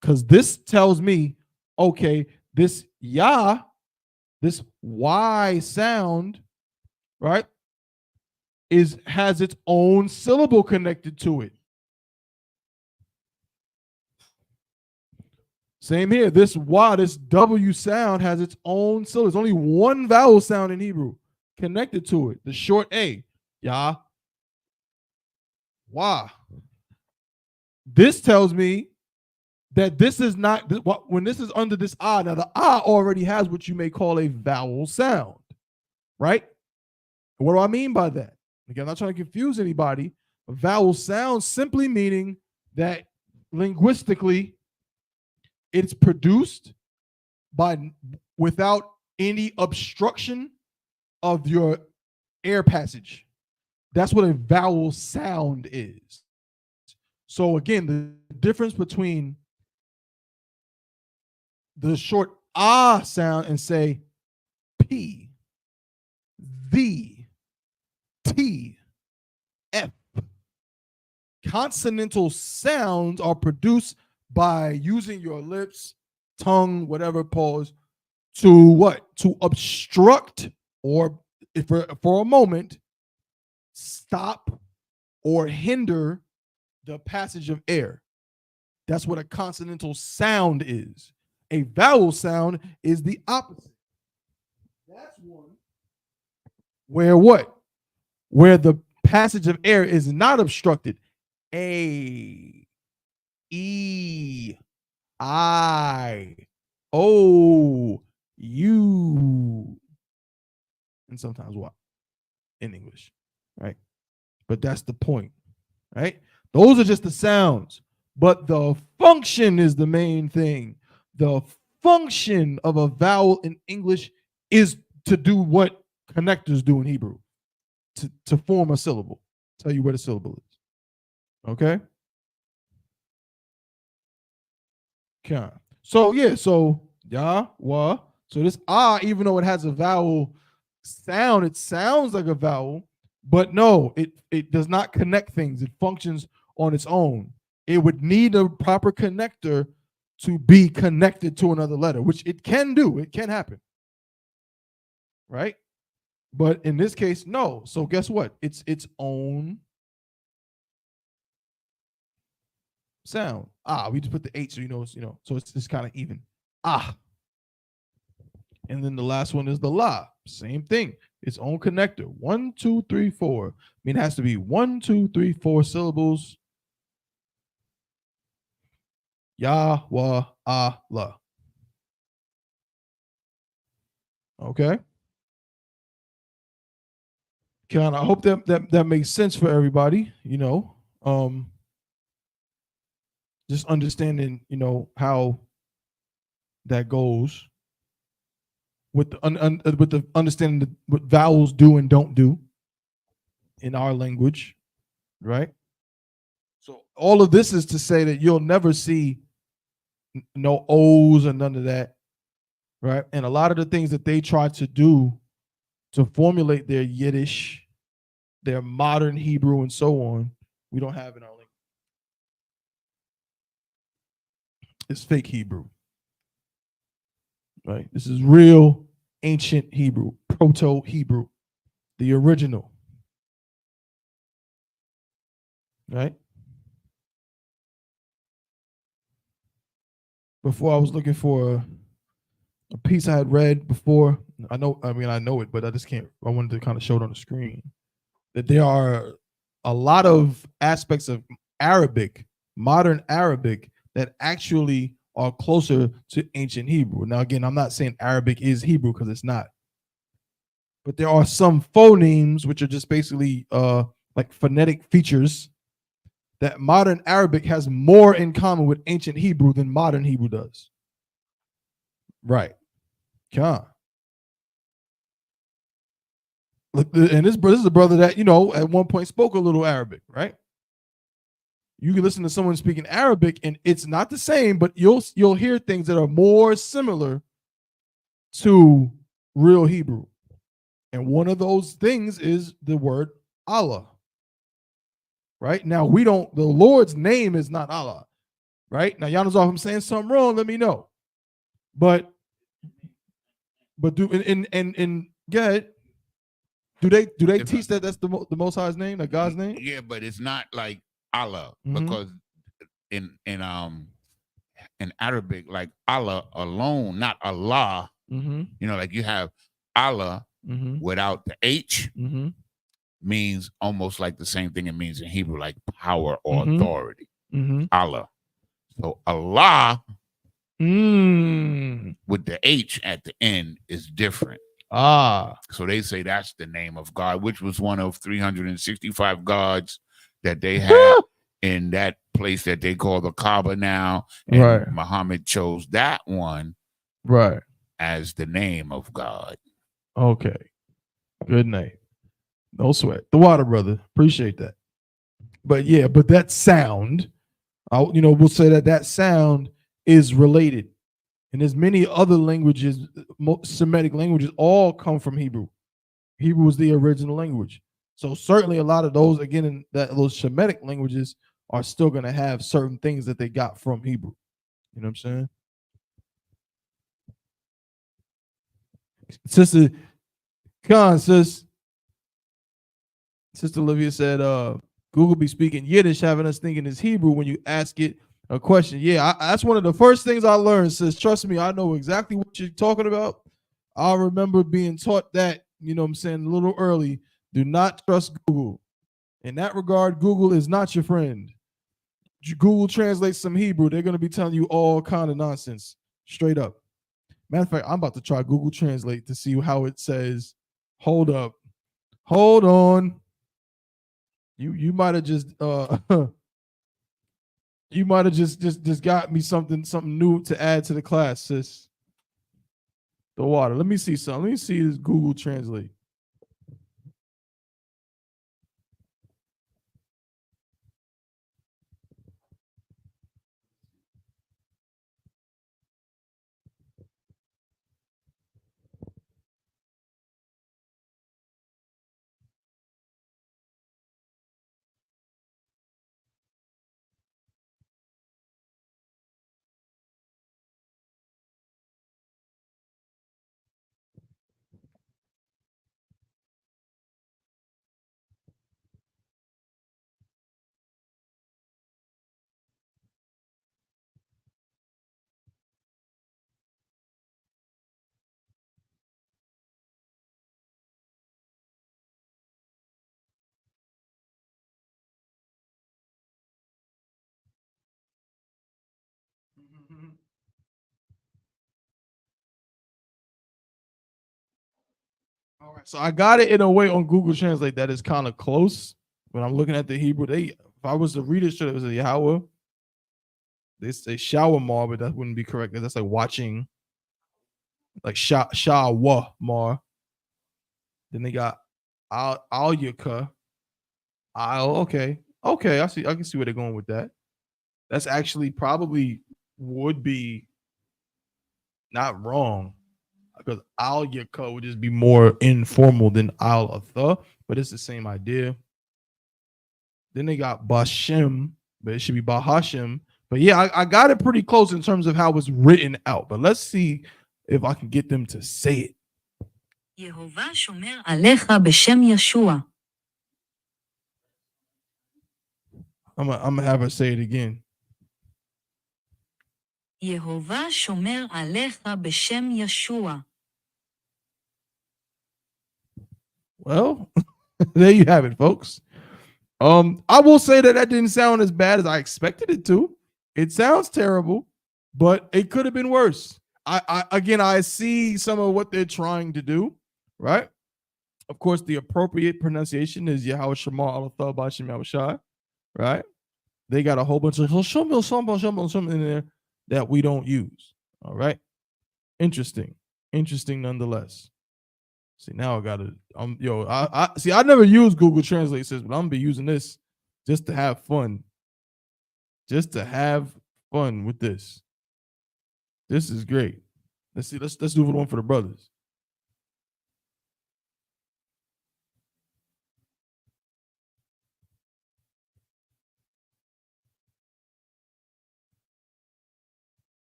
Because this tells me, okay, this Yah, this Y sound, right, has its own syllable connected to it. Same here. This Y, this W sound has its own syllable. There's only one vowel sound in Hebrew connected to it. The short A. Yah. Wah. This tells me that this is not, when this is under this ah, now the ah already has what you may call a vowel sound, right? What do I mean by that? Again, I'm not trying to confuse anybody. A vowel sound simply meaning that linguistically it's produced without any obstruction of your air passage. That's what a vowel sound is. So again, the difference between the short ah sound and say P, V, T, F. Consonantal sounds are produced by using your lips, tongue, whatever, pause, to what? To obstruct or, for a moment, stop or hinder the passage of air. That's what a consonantal sound is. A vowel sound is the opposite. That's one Where what? Where the passage of air is not obstructed. A, E, I, O, U, and sometimes what in English, right? But that's the point, right? Those are just the sounds, but the function is the main thing. The function of a vowel in English is to do what connectors do in Hebrew, to form a syllable, tell you where the syllable is. Okay? Okay. So yeah, so Yah, Wah. So this ah, even though it has a vowel sound, it sounds like a vowel, but no, it does not connect things. It functions on its own. It would need a proper connector to be connected to another letter, which it can do. It can happen. Right? But in this case, no. So guess what? It's its own sound. Ah, we just put the H, so so it's kind of even. Ah. And then the last one is the la. Same thing. Its own connector. 1, 2, 3, 4. I mean, it has to be 1, 2, 3, 4 syllables. Ya, wa, ah, la. Okay. I hope that makes sense for everybody. Just understanding, how that goes with the understanding what vowels do and don't do in our language, right? So all of this is to say that you'll never see no O's or none of that, right? And a lot of the things that they try to do to formulate their Yiddish, their modern Hebrew, and so on, we don't have in our language. It's fake Hebrew, right? This is real ancient Hebrew, proto-Hebrew, the original, right? Before I was looking for a piece I had read before. I know it, but I just can't. I wanted to kind of show it on the screen. That there are a lot of aspects of Arabic, modern Arabic, that actually are closer to ancient Hebrew. Now, again, I'm not saying Arabic is Hebrew because it's not. But there are some phonemes, which are just basically like phonetic features, that modern Arabic has more in common with ancient Hebrew than modern Hebrew does. Right. And this is a brother that, at one point spoke a little Arabic, right? You can listen to someone speaking Arabic and it's not the same, but you'll hear things that are more similar to real Hebrew. And one of those things is the word Allah. Right? Now the Lord's name is not Allah. Right? Now, y'all know if I'm saying something wrong, let me know. But do they teach that that's the Most High's name, that God's name? Yeah, but it's not like Allah, because in Arabic, like Allah alone, not Allah. Like you have Allah without the H, means almost like the same thing it means in Hebrew, like power or authority. Allah. So Allah with the H at the end is different. So they say that's the name of God, which was one of 365 gods that they had in that place that they call the Kaaba now. And right. Muhammad chose that one right as the name of God. Okay. Good name. No sweat. The water, brother. Appreciate that. But yeah, but that sound, we'll say that sound is related. And there's many other languages, Semitic languages, all come from Hebrew. Hebrew is the original language. So certainly a lot of those, again, those Semitic languages are still going to have certain things that they got from Hebrew. You know what I'm saying? Sister Olivia said, Google be speaking Yiddish, having us thinking it's Hebrew when you ask it a question. Yeah, that's one of the first things I learned. Says, trust me, I know exactly what you're talking about. I remember being taught that you know what I'm saying, a little early. Do not trust Google. In that regard, Google is not your friend. Google translates some Hebrew. They're going to be telling you all kind of nonsense, straight up. Matter of fact, I'm about to try Google Translate to see how it says, hold up, hold on. You might have just you might have just got me something new to add to the class, sis. The water. Let me see something. Let me see this Google Translate. All right, so I got it in a way on Google Translate that is kind of close. When I'm looking at the Hebrew, if I was to read it, should it was a Yahweh. They say shower mar, but that wouldn't be correct. That's like watching, like shower mar. Then they got al yuka. Okay. Okay, I see. I can see where they're going with that. That's actually probably would be not wrong, because al yuka would just be more informal than al atha, but it's the same idea. Then they got Bashem, but it should be Bahashim. But yeah, I got it pretty close in terms of how it's written out. But let's see if I can get them to say it. יהובה שומר עליך בשם ישוע. I'm gonna have her say it again. יהובה שומר עליך בשם ישוע. Well, there you have it, folks. I will say that didn't sound as bad as I expected it to. It sounds terrible, but it could have been worse. I see some of what they're trying to do, right? Of course, the appropriate pronunciation is Yahweh Shema Allah Bashim Yahushai, right? They got a whole bunch of in there that we don't use. All right. Interesting nonetheless. See, now I gotta I see, I never use Google Translate, but I'm gonna be using this just to have fun. Just to have fun with this. This is great. Let's see, let's do one for the brothers.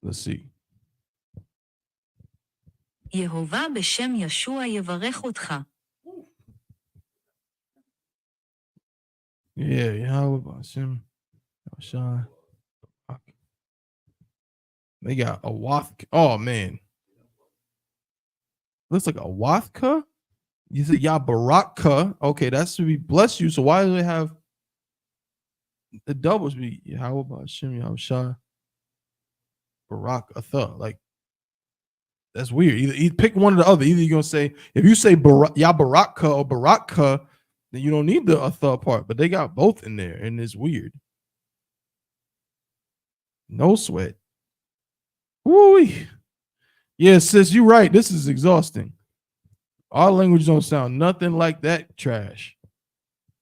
Let's see. יהובה בשם ישוע יברך אותך. Yeah, Yahweh Bashim Yahushai. They got a wath. Oh man, looks like a wathka. You said Yabaraka. Okay, that should be bless you. So why do they have the doubles be Yahweh Bashim Yahushai Barak Atha? Like, that's weird. Either pick one or the other. Either you're gonna say, if you say Yabaraka or Baraka, then you don't need the Atha part. But they got both in there, and it's weird. No sweat. Woo. Yeah, sis, you're right. This is exhausting. Our language don't sound nothing like that trash.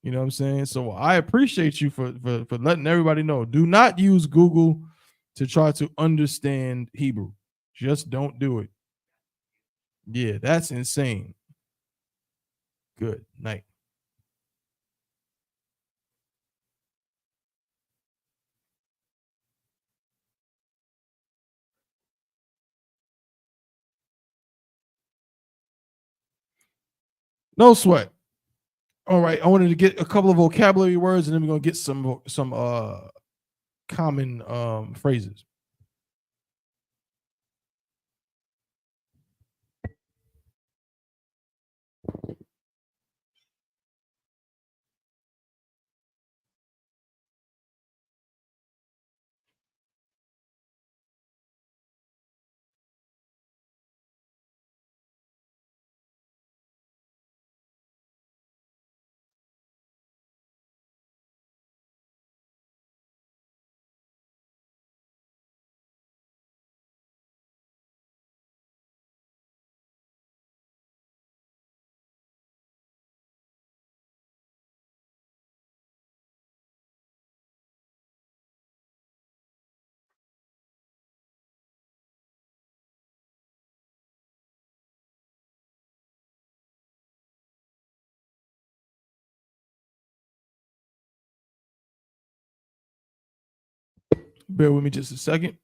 You know what I'm saying? So I appreciate you for letting everybody know. Do not use Google to try to understand Hebrew. Just don't do it. Yeah, that's insane. Good night. No sweat. All right, I wanted to get a couple of vocabulary words, and then we're gonna get some common phrases. Bear with me just a second.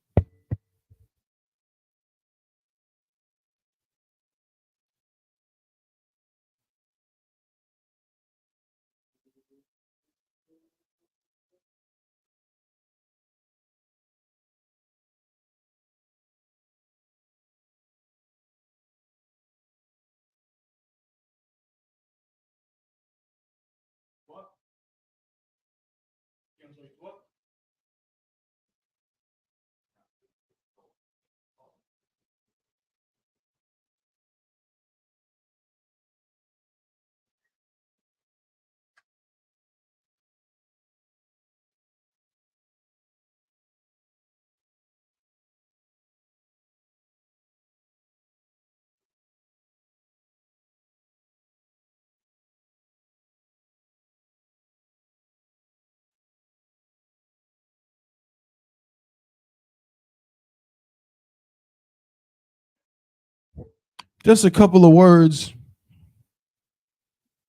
Just a couple of words.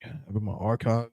I've got my archives.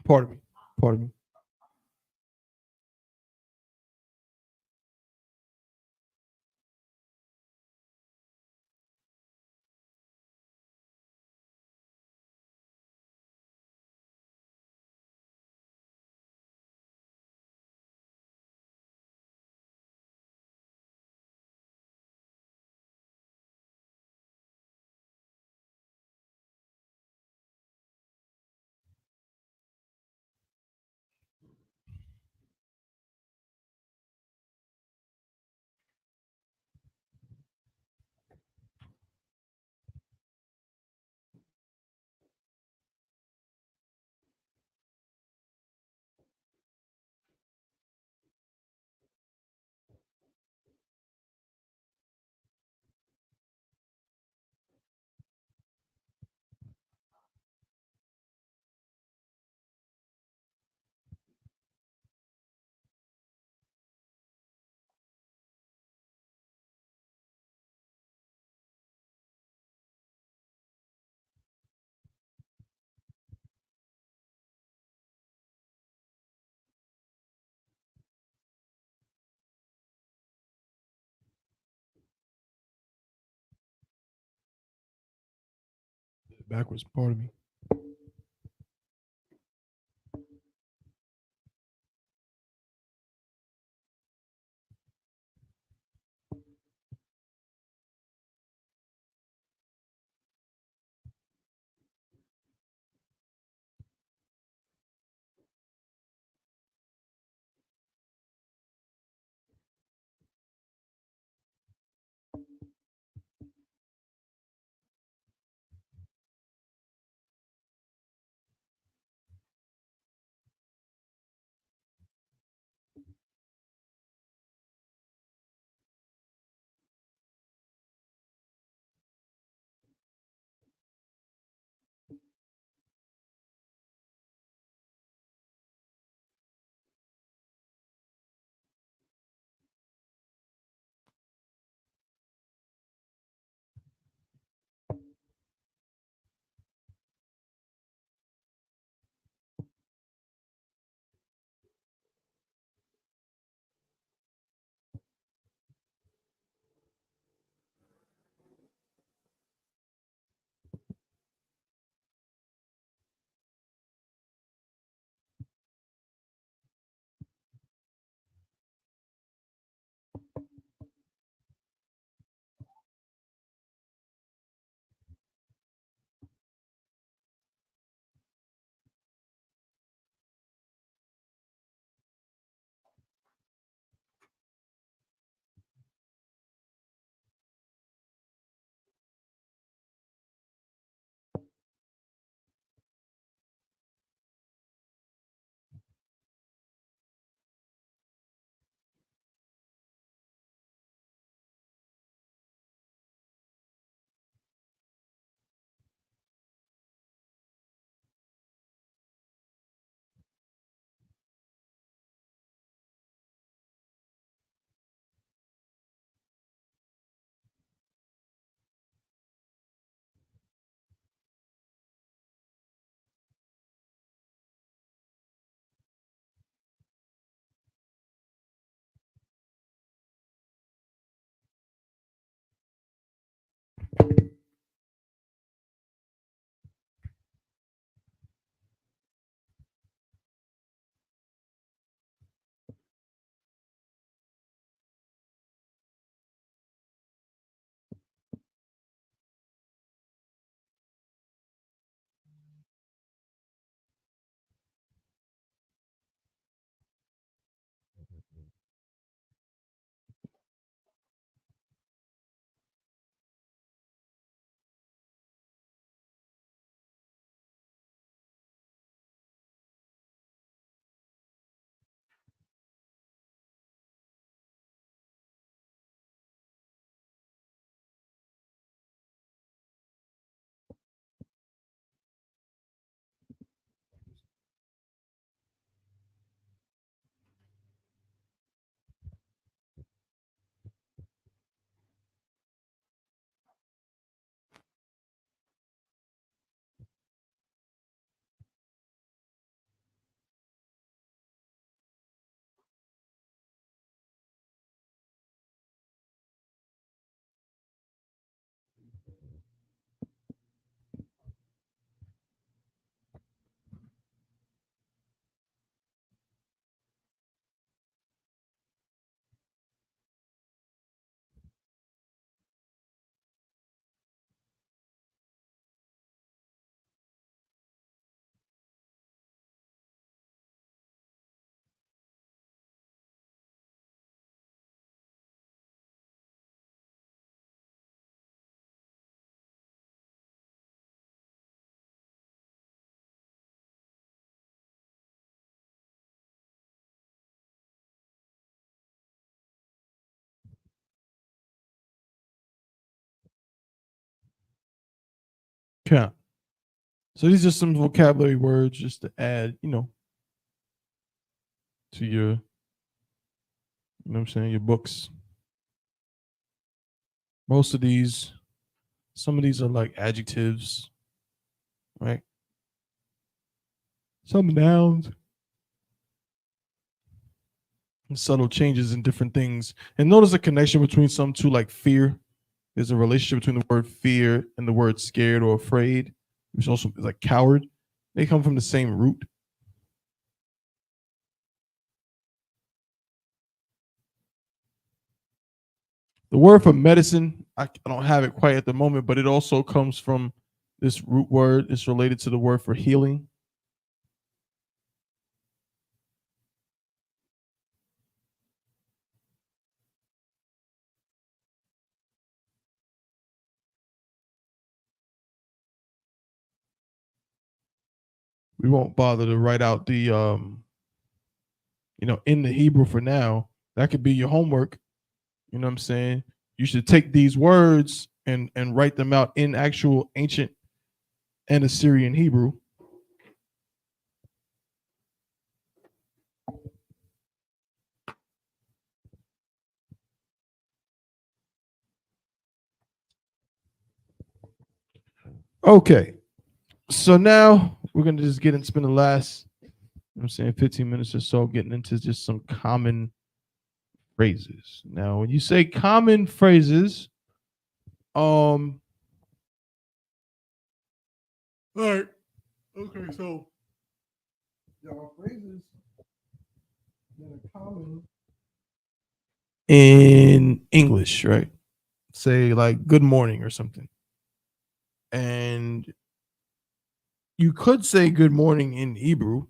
Pardon me. Pardon me. Backwards. Pardon me. Count. So these are some vocabulary words just to add, to your, what I'm saying, your books. Most of these, some of these are like adjectives, right? Some nouns. And subtle changes in different things. And notice a connection between some two, like fear. There's a relationship between the word fear and the word scared or afraid, which also is like coward. They come from the same root. The word for medicine, I don't have it quite at the moment, but it also comes from this root word. It's related to the word for healing. We won't bother to write out the in the Hebrew for now. That could be your homework. You know what I'm saying? You should take these words and write them out in actual ancient and Assyrian Hebrew. Okay. So now we're gonna just get and spend the last, I'm saying 15 minutes or so getting into just some common phrases. Now, when you say common phrases, all right. Okay, so there are phrases that are common in English, right? Say like good morning or something. And you could say good morning in Hebrew.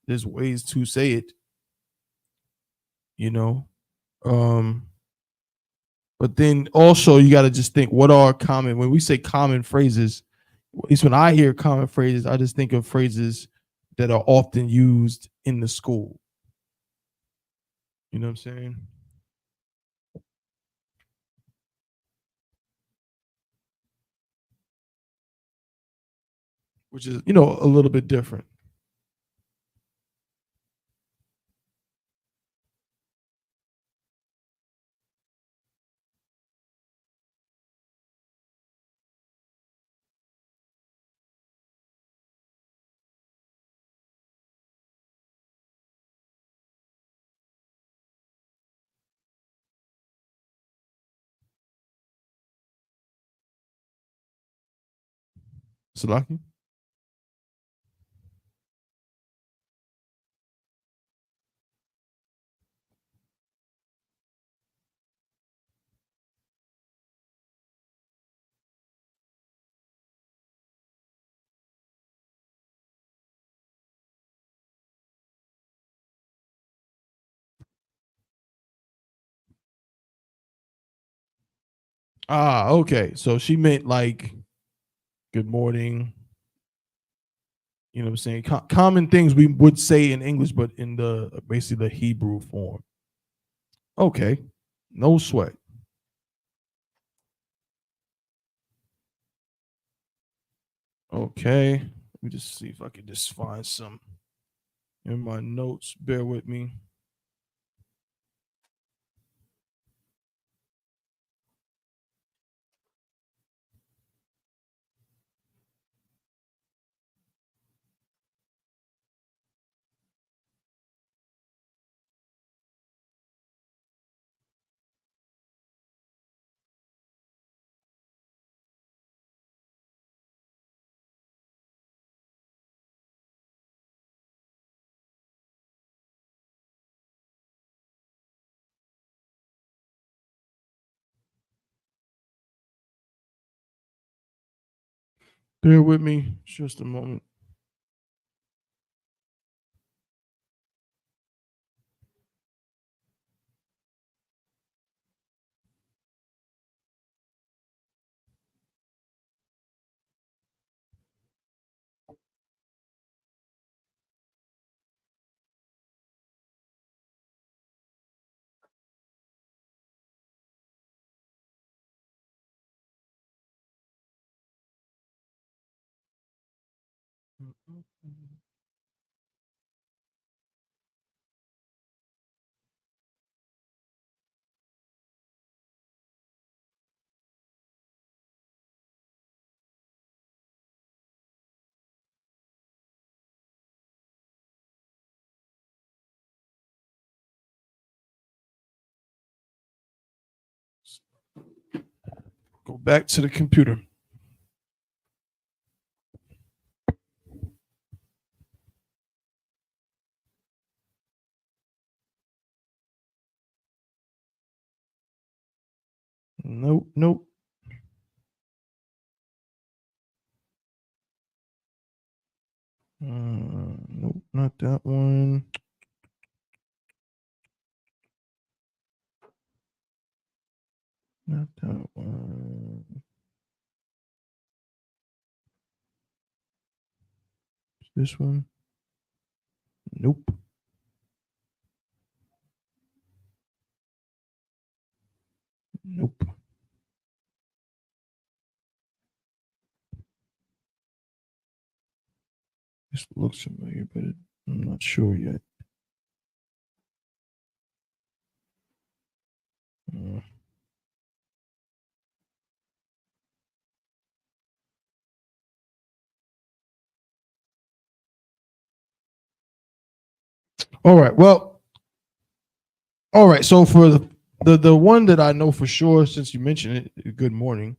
There's ways to say it, you know. Um, but then also you got to just think what are common when we say common phrases. At least when I hear common phrases, I just think of phrases that are often used in the school. You know what I'm saying? Which is, a little bit different. Salaki? Ah, okay. So she meant like good morning. You know what I'm saying? Common things we would say in English, but in the basically the Hebrew form. Okay. No sweat. Okay. Let me just see if I can just find some in my notes. Bear with me. Bear with me just a moment. Go back to the computer. Nope, nope. Nope, not that one. Not that one. This one. Nope. Nope. This looks familiar, but I'm not sure yet. All right. Well, all right. So for the one that I know for sure, since you mentioned it, good morning.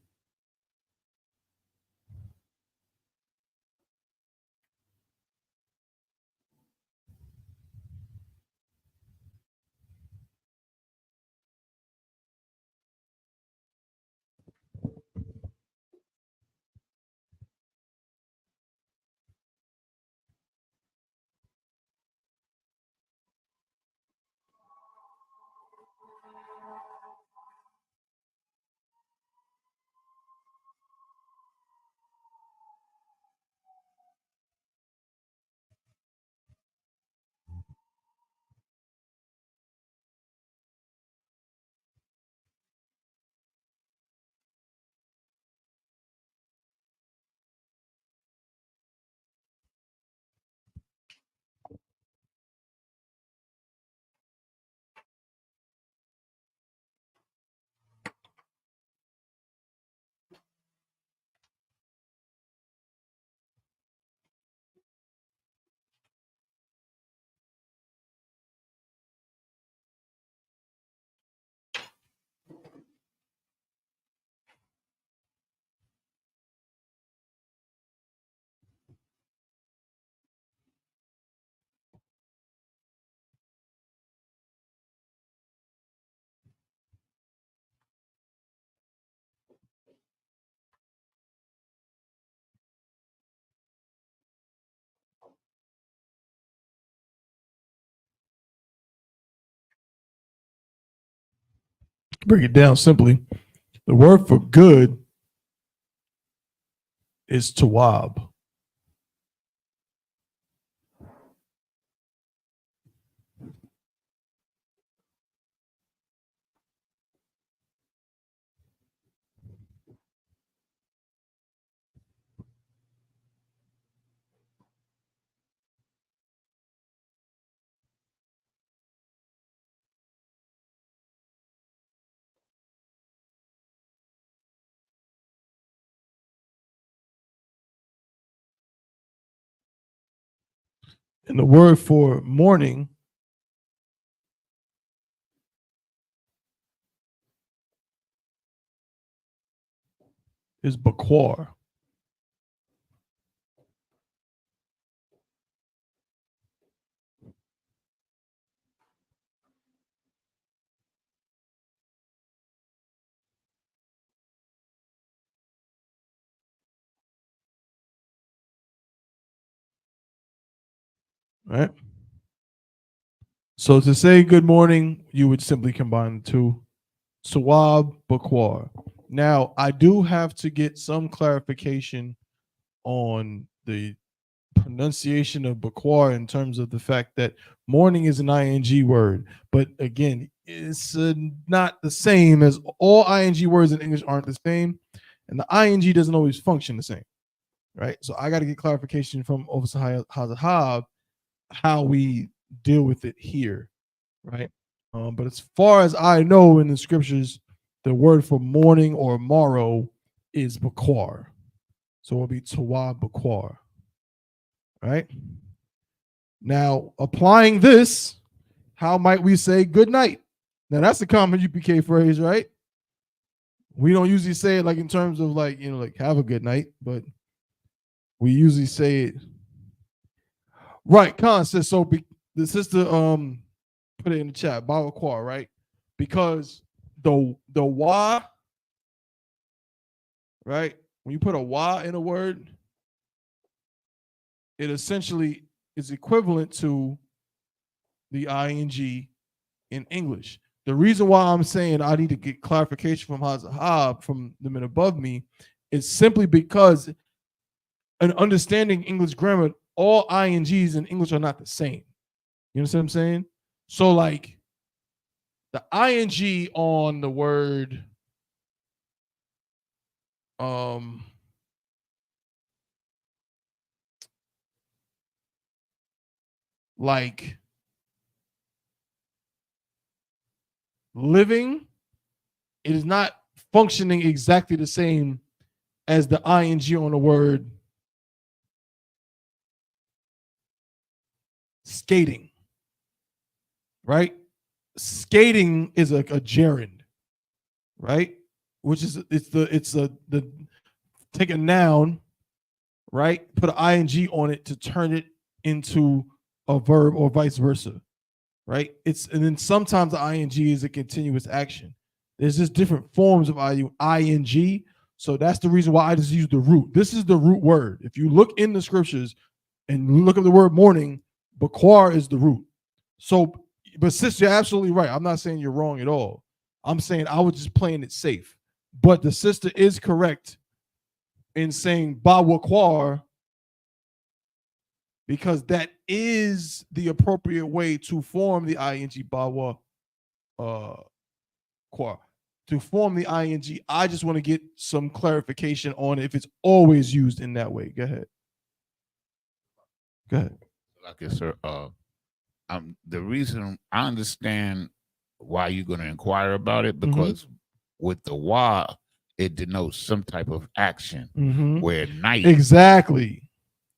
Break it down simply. The word for good is tawab. And the word for morning is bakwar. Right? So to say good morning, you would simply combine the two. Sawab, bakwar. Now, I do have to get some clarification on the pronunciation of bakwar in terms of the fact that morning is an ing word. But again, it's not the same, as all ing words in English aren't the same. And the ing doesn't always function the same. right? So I got to get clarification from Officer Hazahab how we deal with it here, right? But as far as I know in the scriptures, the word for morning or morrow is bakwar. So it'll be Tawa bakwar, right? Now, applying this, how might we say good night? Now, that's a common UPK phrase, right? We don't usually say it like in terms of like, like have a good night, but we usually say it. Right, Khan says so. The sister put it in the chat, Bawakwar, right? Because the wa, right? When you put a wa in a word, it essentially is equivalent to the ing in English. The reason why I'm saying I need to get clarification from Hazahab, from the men above me, is simply because in understanding English grammar, all ings in English are not the same. You understand what I'm saying? So like the ing on the word like living, it is not functioning exactly the same as the ing on the word skating, right? Skating is a gerund, right? Which is the take a noun, right? Put an ing on it to turn it into a verb or vice versa, right? And then sometimes the ing is a continuous action. There's just different forms of ing. So that's the reason why I just use the root. This is the root word. If you look in the scriptures and look at the word morning, bakwar is the root. So, but sis, you're absolutely right. I'm not saying you're wrong at all. I'm saying I was just playing it safe. But the sister is correct in saying bawakwar, because that is the appropriate way to form the ing bawa kwar. To form the ing, I just want to get some clarification on if it's always used in that way. Go ahead. Okay, sir. The reason I understand why you're going to inquire about it, because with the wa, it denotes some type of action, where night exactly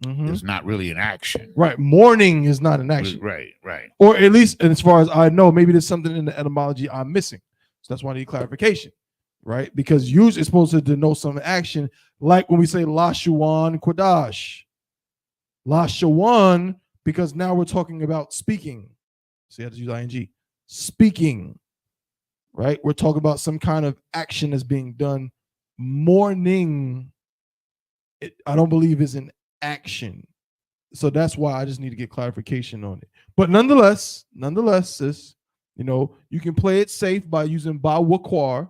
is not really an action. Right. Morning is not an action. Right. Or at least, and as far as I know, maybe there's something in the etymology I'm missing. So that's why I need clarification, right? Because use is supposed to denote some action, like when we say Lashawan Qadash. Lashawan, because now we're talking about speaking. So you have to use ing. Speaking, right? We're talking about some kind of action that's being done. Morning, I don't believe is an action. So that's why I just need to get clarification on it. But nonetheless, sis, you can play it safe by using bawakwar,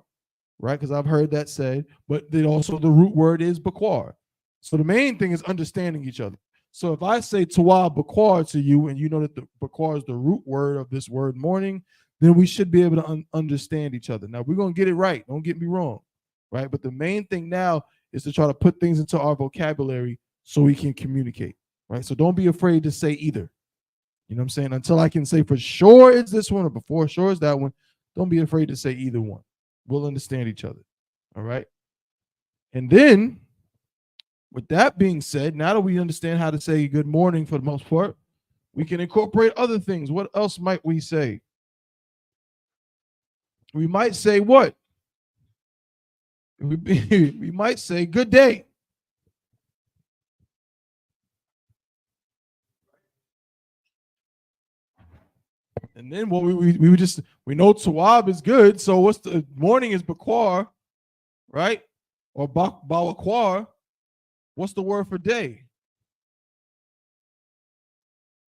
right? Because I've heard that said, but then also the root word is bakwar. So the main thing is understanding each other. So if I say tawa bakwar to you, and you know that the bakwar is the root word of this word morning, then we should be able to understand each other. Now we're going to get it right. Don't get me wrong, right? But the main thing now is to try to put things into our vocabulary so we can communicate, right? So don't be afraid to say either. You know what I'm saying? Until I can say for sure it's this one or before sure it's that one, don't be afraid to say either one. We'll understand each other, all right? And then, with that being said, now that we understand how to say good morning for the most part, we can incorporate other things. What else might we say? We might say what? We might say good day. And then what we know Tawab is good. So what's the morning is Bakwar, right? Or Bawakwar. What's the word for day?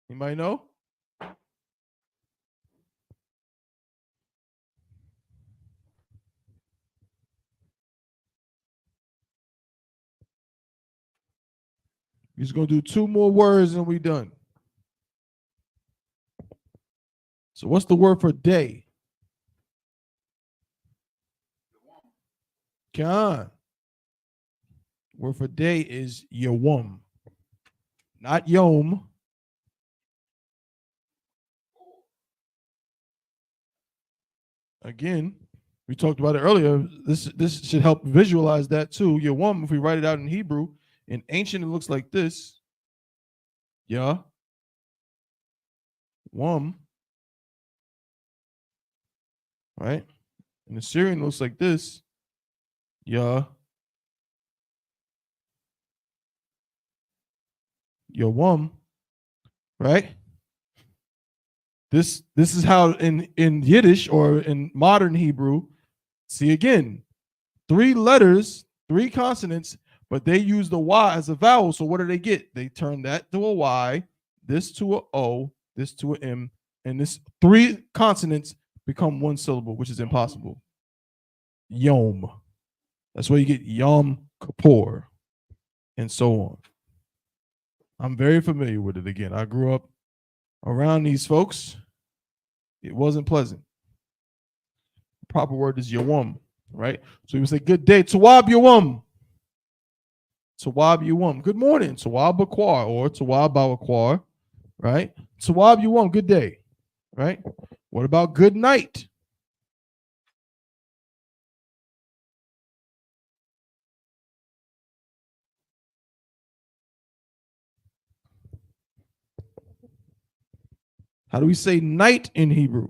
Anybody know? We're just gonna do 2 more words and we done. So what's the word for day? Khan. Word for day is yawum, not yom. Again, we talked about it earlier. This should help visualize that too. Yawum, if we write it out in Hebrew, in ancient it looks like this. Yeah. Wum. Right? In Assyrian it looks like this. Yeah. Yawum. Right? This is how in Yiddish or in modern Hebrew, see again, 3 letters, 3 consonants, but they use the Y as a vowel. So what do they get? They turn that to a Y, this to a O, this to an M, and this 3 consonants become 1 syllable, which is impossible. Yom. That's where you get Yom Kippur, and so on. I'm very familiar with it again. I grew up around these folks. It wasn't pleasant. The proper word is Yawum, right? So we would say, good day, Tawab Yawum. Tawab Yawum. Good morning, Tawab Bakwar, or Tawab Bawakwar, right? Tawab Yawum, good day, right? What about good night? How do we say night in Hebrew?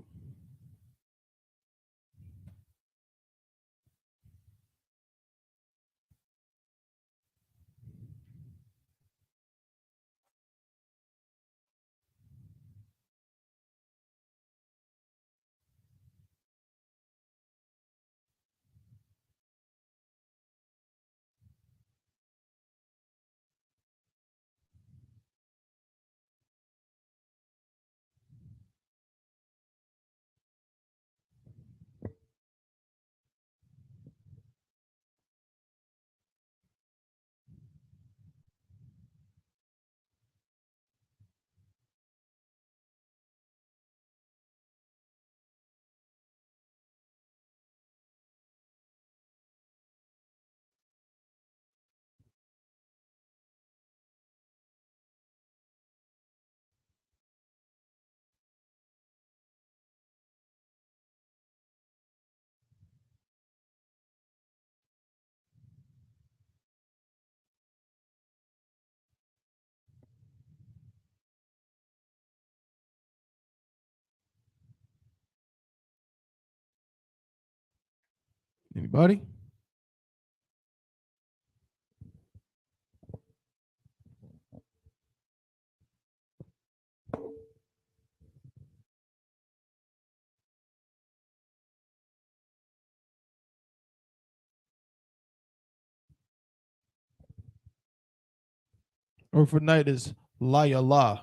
Anybody? Or for night is Layala.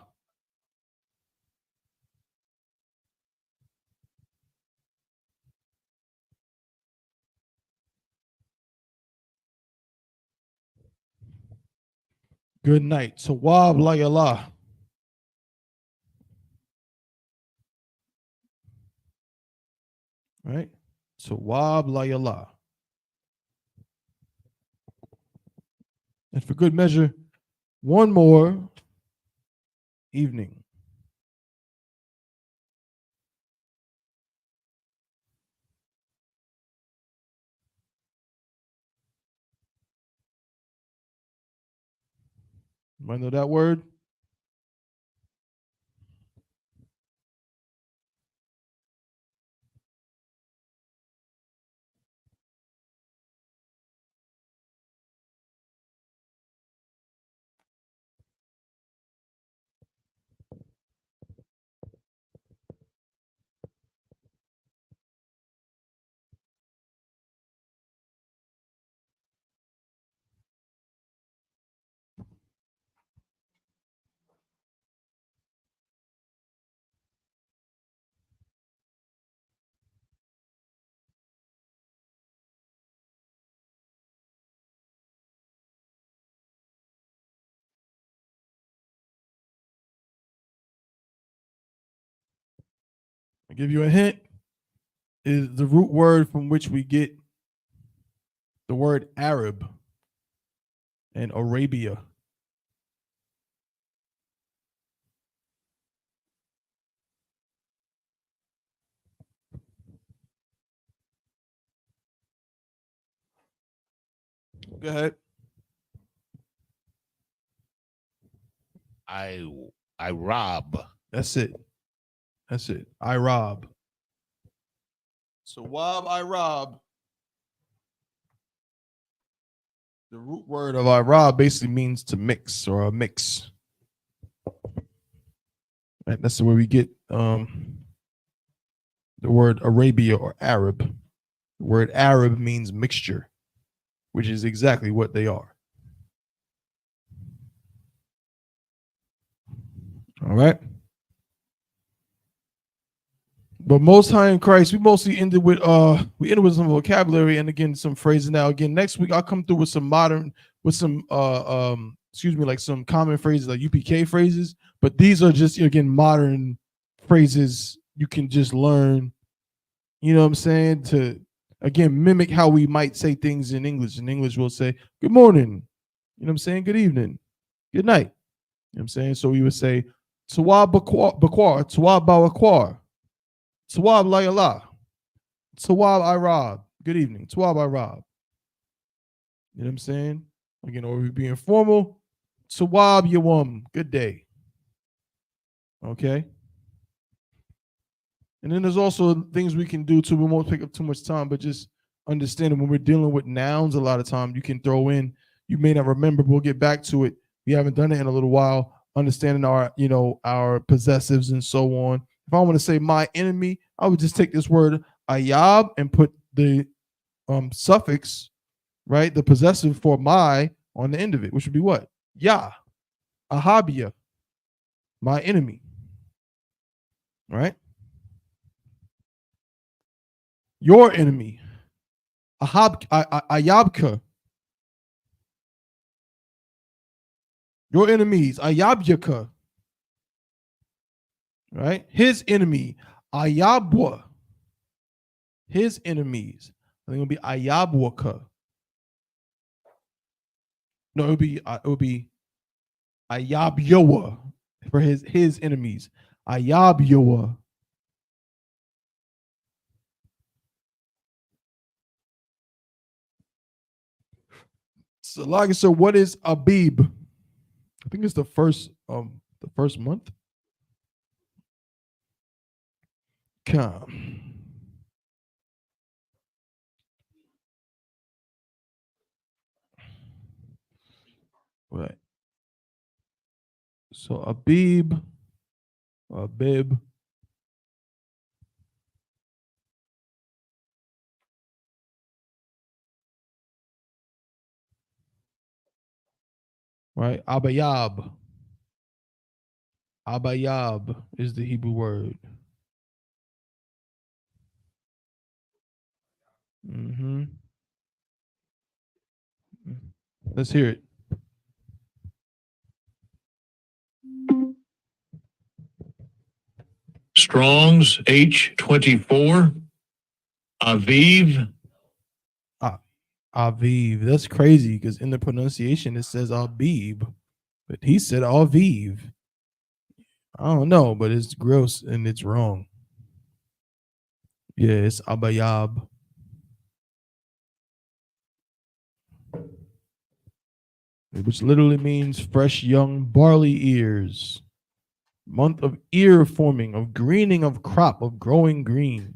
Good night. Tawab Layala. Right? Tawab Layala. And for good measure, one more evening. Anybody know that word? I'll give you a hint. Is the root word from which we get the word Arab. and Arabia. Go ahead. I rob. That's it. I rob. So I rob. The root word of I rob basically means to mix or a mix. Right, that's where we get the word Arabia or Arab. The word Arab means mixture, which is exactly what they are. All right. But Most High in Christ, we mostly ended with some vocabulary and again some phrases. Now again, next week I'll come through with some like some common phrases like UPK phrases. But these are just again modern phrases you can just learn. You know what I'm saying? To again mimic how we might say things in English. In English, we'll say good morning. You know what I'm saying? Good evening. Good night. You know what I'm saying? So we would say Tawab Bakwar, Tawab Bawakwar. Tawab Layala. Tawab I rob. Good evening. Tawab I rob. You know what I'm saying? Again, or we be informal. Tawab Yawam. Good day. Okay. And then there's also things we can do too. We won't take up too much time, but just understanding when we're dealing with nouns, a lot of time you can throw in, you may not remember, but we'll get back to it. We haven't done it in a little while. Understanding our possessives and so on. If I want to say my enemy, I would just take this word ayab and put the suffix, right, the possessive for my on the end of it, which would be what? Ya, ahabia, my enemy, right? Your enemy, ayabka. Your enemies, ayabyaka. Right? His enemy, Ayabwa. His enemies. I think it'll be Ayabwaka. No, it would be Ayabyoa for his enemies. Ayabyoa. So, like I said, what is Abib? I think it's the first month. Come. Right. So Abib. Right. Abayab. Abayab is the Hebrew word. Mm-hmm. Let's hear it. Strong's H24. Aviv. Aviv. That's crazy because in the pronunciation it says Abib, but he said Aviv. I don't know, but it's gross and it's wrong. Yeah, it's Abayab. Which literally means fresh young barley ears. Month of ear forming, of greening of crop, of growing green.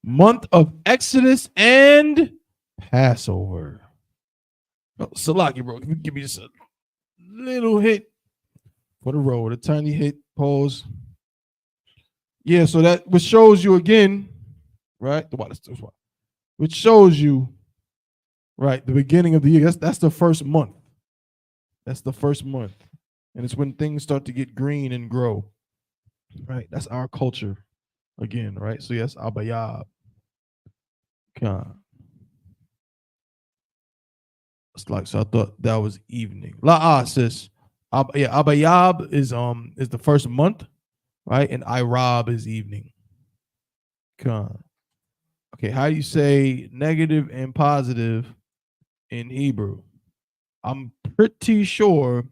Month of Exodus and Passover. Oh, Salaki, bro, can you give me just a little hit for the road, a tiny hit, pause. Yeah, so that which shows you again, right? Which shows you, right, the beginning of the year. That's the first month. That's the first month. And it's when things start to get green and grow. Right? That's our culture again, right? So yes, Abayab. It's like, so I thought that was evening. Sis. Abayab is the first month, right? And Irab is evening. Okay, how do you say negative and positive in Hebrew? I'm pretty sure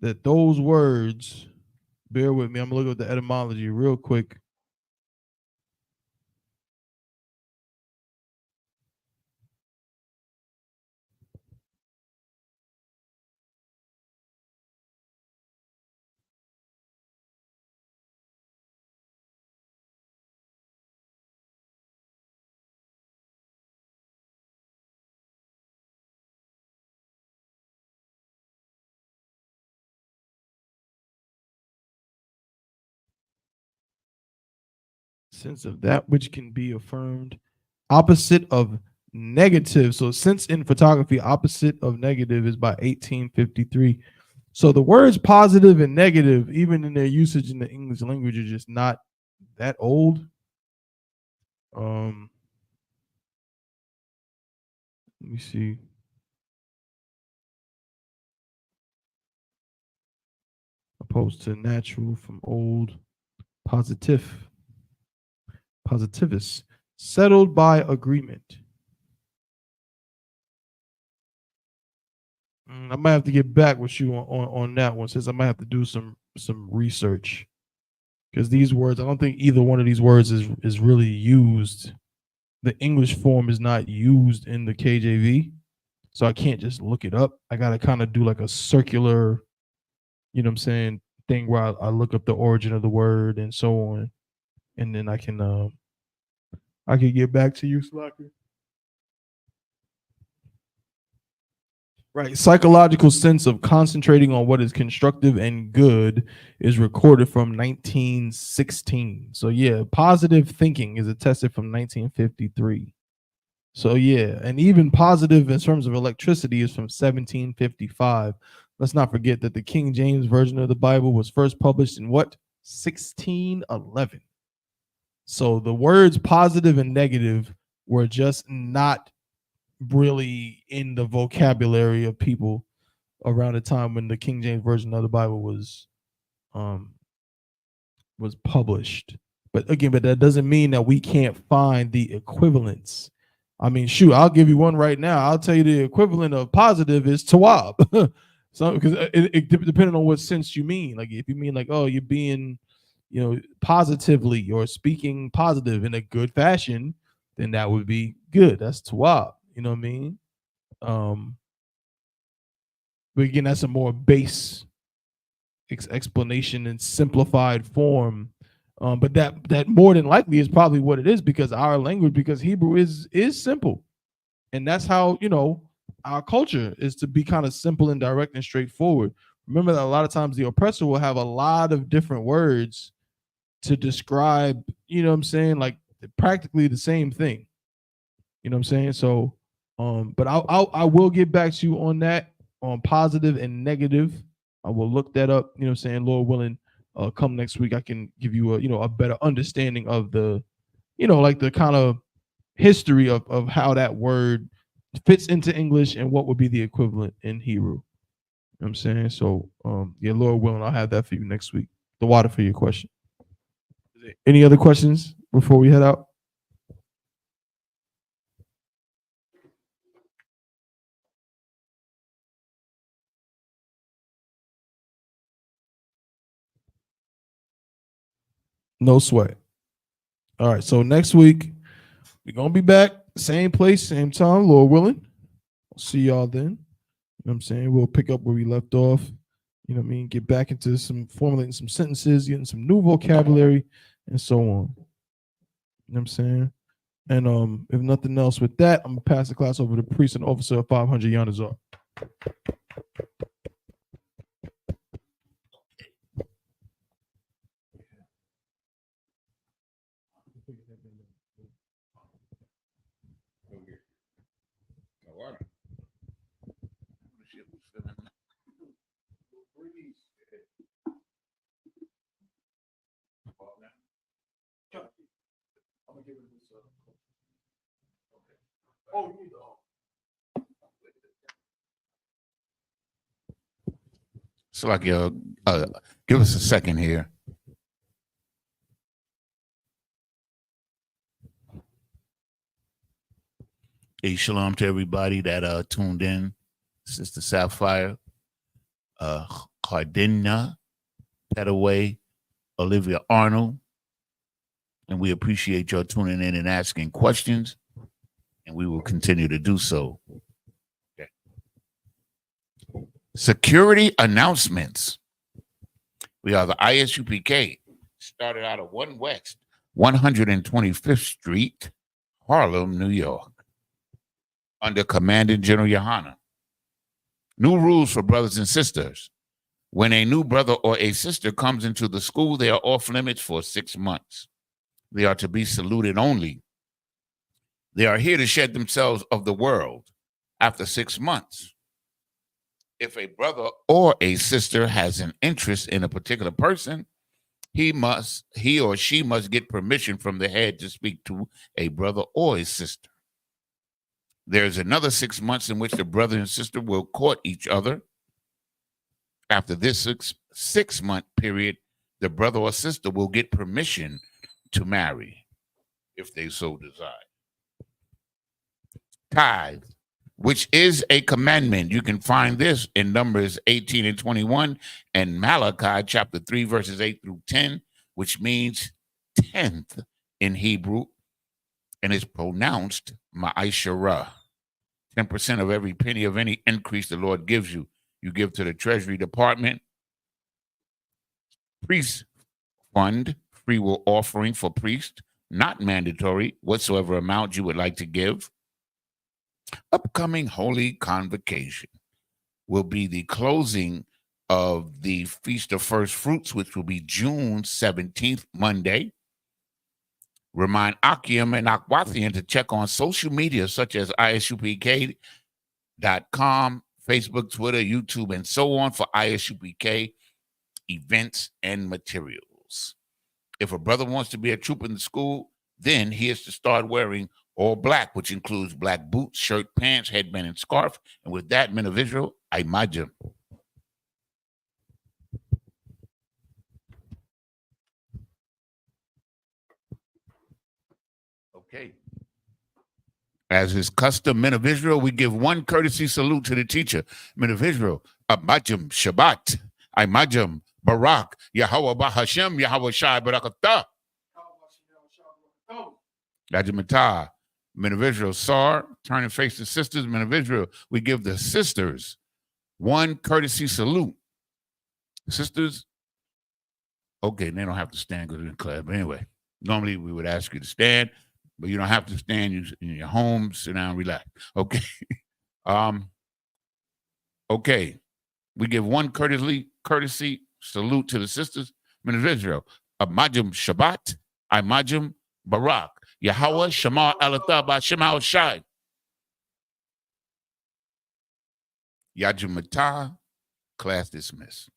that those words, bear with me, I'm gonna look at the etymology real quick. Sense of that which can be affirmed. Opposite of negative. So sense in photography, opposite of negative is by 1853. So the words positive and negative, even in their usage in the English language, are just not that old. Let me see. Opposed to natural from old. Positive. Positivist. Settled by agreement. I might have to get back with you on that one, since I might have to do some research. Because these words, I don't think either one of these words is really used. The English form is not used in the KJV. So I can't just look it up. I got to kind of do like a circular, you know what I'm saying, thing where I look up the origin of the word and so on. And then I can get back to you, Slacker. Right. Psychological sense of concentrating on what is constructive and good is recorded from 1916. So yeah, positive thinking is attested from 1953. So yeah, and even positive in terms of electricity is from 1755. Let's not forget that the King James Version of the Bible was first published in what? 1611. So the words positive and negative were just not really in the vocabulary of people around the time when the King James Version of the Bible was published. But again, that doesn't mean that we can't find the equivalents. I mean, shoot, I'll give you one right now. I'll tell you the equivalent of positive is tawab. So because it depending on what sense you mean. Like if you mean like, oh, you're being, positively or speaking positive in a good fashion, then that would be good. That's tawab. You know what I mean? But again, that's a more base explanation in simplified form. But that more than likely is probably what it is, because our language, because Hebrew is simple, and that's how our culture is, to be kind of simple and direct and straightforward. Remember that a lot of times the oppressor will have a lot of different words to describe, like practically the same thing. You know what I'm saying? So, but I will get back to you on that, on positive and negative. I will look that up. You know what I'm saying? Lord willing, come next week, I can give you a better understanding of the, like the kind of history of how that word fits into English and what would be the equivalent in Hebrew. You know what I'm saying? So, yeah, Lord willing, I'll have that for you next week. The water for your question. Any other questions before we head out? No sweat. All right. So next week, we're going to be back. Same place, same time, Lord willing. I'll see y'all then. You know what I'm saying? We'll pick up where we left off. You know what I mean? Get back into formulating some sentences, getting some new vocabulary, and so on. You know what I'm saying? And if nothing else with that, I'm going to pass the class over to Priest and Officer of 500 Yanazar. So like, give us a second here. Hey, shalom to everybody that tuned in. Sister Sapphire, Cardina, Petaway, Olivia Arnold. And we appreciate y'all tuning in and asking questions. And we will continue to do so. Okay. Security announcements. We are the ISUPK. Started out of 1 West, 125th Street, Harlem, New York. Under Commandant General Yohana. New rules for brothers and sisters. When a new brother or a sister comes into the school, they are off limits for 6 months. They are to be saluted only. They are here to shed themselves of the world after 6 months. If a brother or a sister has an interest in a particular person, he or she must get permission from the head to speak to a brother or a sister. There's another 6 months in which the brother and sister will court each other. After this 6-month period, the brother or sister will get permission to marry if they so desire. Tithe, which is a commandment. You can find this in Numbers 18 and 21 and Malachi chapter 3, verses 8 through 10, which means 10th in Hebrew, and is pronounced ma'asherah. 10% of every penny of any increase the Lord gives you, you give to the Treasury Department. Priest fund, free will offering for priest, not mandatory, whatsoever amount you would like to give. Upcoming Holy Convocation will be the closing of the Feast of First Fruits, which will be June 17th, Monday. Remind Akim and Akwathian to check on social media such as isupk.com, Facebook, Twitter, YouTube, and so on for ISUPK events and materials. If a brother wants to be a troop in the school, then he is to start wearing all black, which includes black boots, shirt, pants, headband, and scarf. And with that, men of Israel, I imagine. Okay. As is custom, men of Israel, we give one courtesy salute to the teacher. Men of Israel, Abajam Shabbat, Imajam Barak, Yahweh Bahashem, Yahweh Shai Barakatah. Rajamatah, men of Israel, Sar, turn and face the sisters. Men of Israel, we give the sisters one courtesy salute. Sisters, okay, they don't have to stand because we're in class. But anyway, normally we would ask you to stand, but you don't have to stand. You in your home, sit down, relax. Okay. Okay. We give one courtesy salute to the sisters. Men of Israel, Amajim Shabbat, Imajim Barak, Yahweh Shema Elatah B'Shema Shai. Yajumatah, class dismissed.